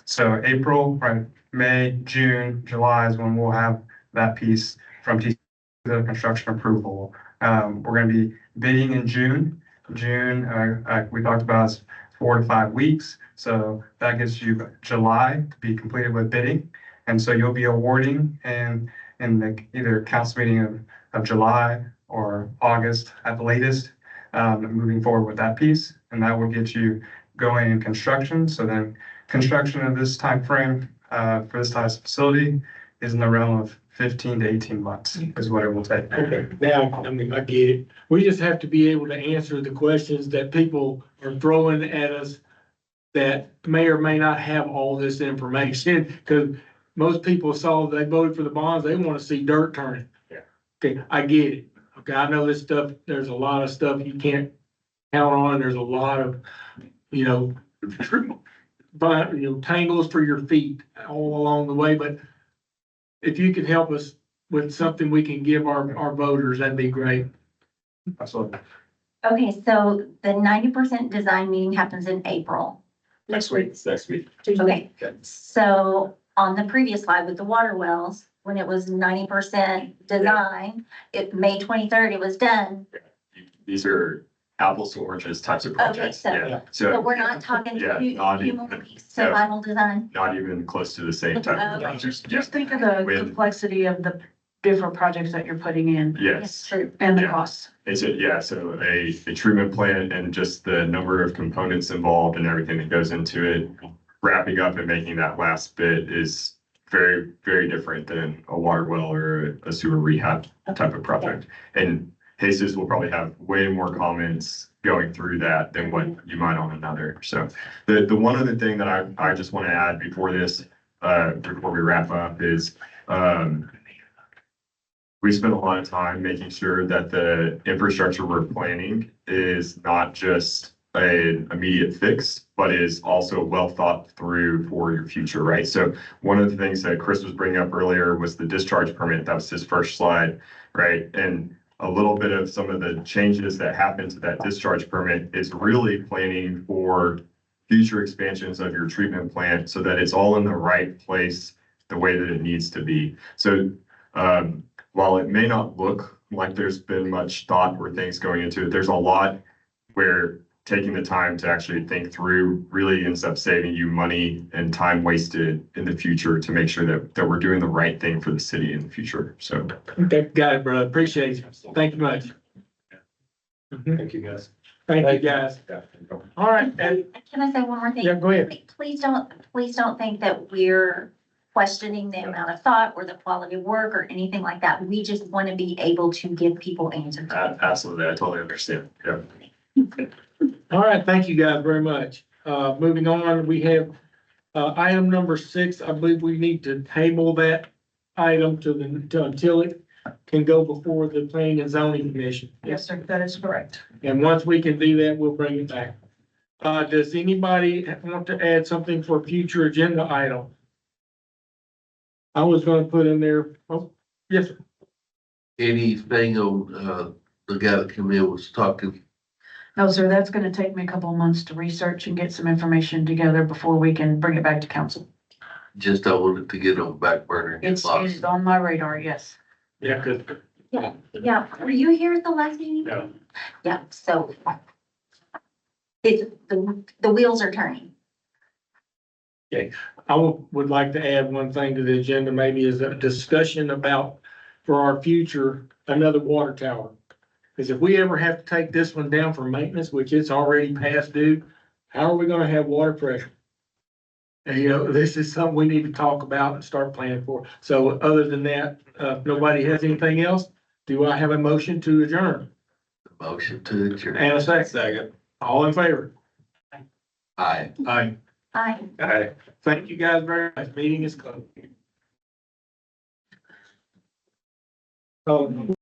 Speaker 11: So April, right, May, June, July is when we'll have that piece from TCQ, the construction approval. We're gonna be bidding in June. We talked about is 4 to 5 weeks. So that gives you July to be completed with bidding. And so you'll be awarding in the either council meeting of July or August at the latest, moving forward with that piece. And that will get you going in construction. So then construction of this time frame for this size facility is in the realm of 15 to 18 months is what it will take.
Speaker 3: Okay, now, I mean, I get it. We just have to be able to answer the questions that people are throwing at us that may or may not have all this information, because most people saw, they voted for the bonds, they want to see dirt turning.
Speaker 10: Yeah.
Speaker 3: Okay, I get it. Okay, I know this stuff, there's a lot of stuff you can't count on. There's a lot of, you know, tangles for your feet all along the way, but if you could help us with something we can give our voters, that'd be great.
Speaker 10: Absolutely.
Speaker 8: Okay, so the 90% design meeting happens in April.
Speaker 10: Next week, it's next week.
Speaker 8: Okay,
Speaker 10: Okay.
Speaker 8: so on the previous slide with the water wells, when it was 90% design, May 23rd, it was done.
Speaker 10: These are apples to oranges types of
Speaker 8: Okay,
Speaker 10: projects.
Speaker 8: so-
Speaker 10: Yeah,
Speaker 8: So
Speaker 10: so
Speaker 8: we're not talking
Speaker 10: Yeah,
Speaker 8: few
Speaker 10: not
Speaker 8: few
Speaker 10: even-
Speaker 8: more weeks to
Speaker 10: no.
Speaker 8: final design.
Speaker 10: not even close to the same type of
Speaker 8: Okay.
Speaker 10: project.
Speaker 5: Just think of the
Speaker 10: With-
Speaker 5: complexity of the different projects that you're putting in
Speaker 10: Yes.
Speaker 8: True.
Speaker 5: and the
Speaker 10: Yeah.
Speaker 5: costs.
Speaker 10: It's so a treatment plant and just the number of components involved and everything that goes into it, wrapping up and making that last bit is very, very different than a water well or a sewer rehab type of project. And Jesus will probably have way more comments going through that than what you might on another. So the one other thing that I just want to add before this, before we wrap up is, we spent a lot of time making sure that the infrastructure we're planning is not just an immediate fix, but is also well thought through for your future, right? So one of the things that Chris was bringing up earlier was the discharge permit. That was his first slide, right? And a little bit of some of the changes that happen to that discharge permit is really planning for future expansions of your treatment plant so that it's all in the right place, the way that it needs to be. So, while it may not look like there's been much thought or things going into it, there's a lot where taking the time to actually think through really ends up saving you money and time wasted in the future to make sure that we're doing the right thing for the city in the future. So.
Speaker 3: Okay, got it, brother. Appreciate it. Thank you much.
Speaker 10: Thank you, guys.
Speaker 3: Thank you, guys. All right, and,
Speaker 8: Can I say one more thing?
Speaker 3: yeah, go ahead.
Speaker 8: Please don't think that we're questioning the amount of thought or the quality of work or anything like that. We just want to be able to give people answers.
Speaker 10: Absolutely, I totally understand. Yeah.
Speaker 3: All right, thank you guys very much. Moving on, we have, item number 6. I believe we need to table that item until it can go before the planning and zoning commission.
Speaker 5: Yes, sir, that is correct.
Speaker 3: And once we can do that, we'll bring it back. Does anybody want to add something for a future agenda item? I was gonna put in there, oh, yes, sir.
Speaker 12: Anything on, the guy that came in was talking,
Speaker 5: No, sir, that's gonna take me a couple of months to research and get some information together before we can bring it back to council.
Speaker 12: just I wanted to get on back burner.
Speaker 5: It's on my radar, yes.
Speaker 3: Yeah, cause
Speaker 8: Yeah, were you here at the last meeting?
Speaker 3: No.
Speaker 8: Yeah, so the wheels are turning.
Speaker 3: I would like to add one thing to the agenda, maybe is a discussion about, for our future, another water tower. Because if we ever have to take this one down for maintenance, which it's already past due, how are we gonna have water pressure? And, this is something we need to talk about and start planning for. So other than that, if nobody has anything else, do I have a motion to adjourn?
Speaker 12: Motion to adjourn.
Speaker 3: And a second. All in favor?
Speaker 12: Aye.
Speaker 3: Aye.
Speaker 8: Aye.
Speaker 3: Thank you guys very much. Meeting is closed. Oh.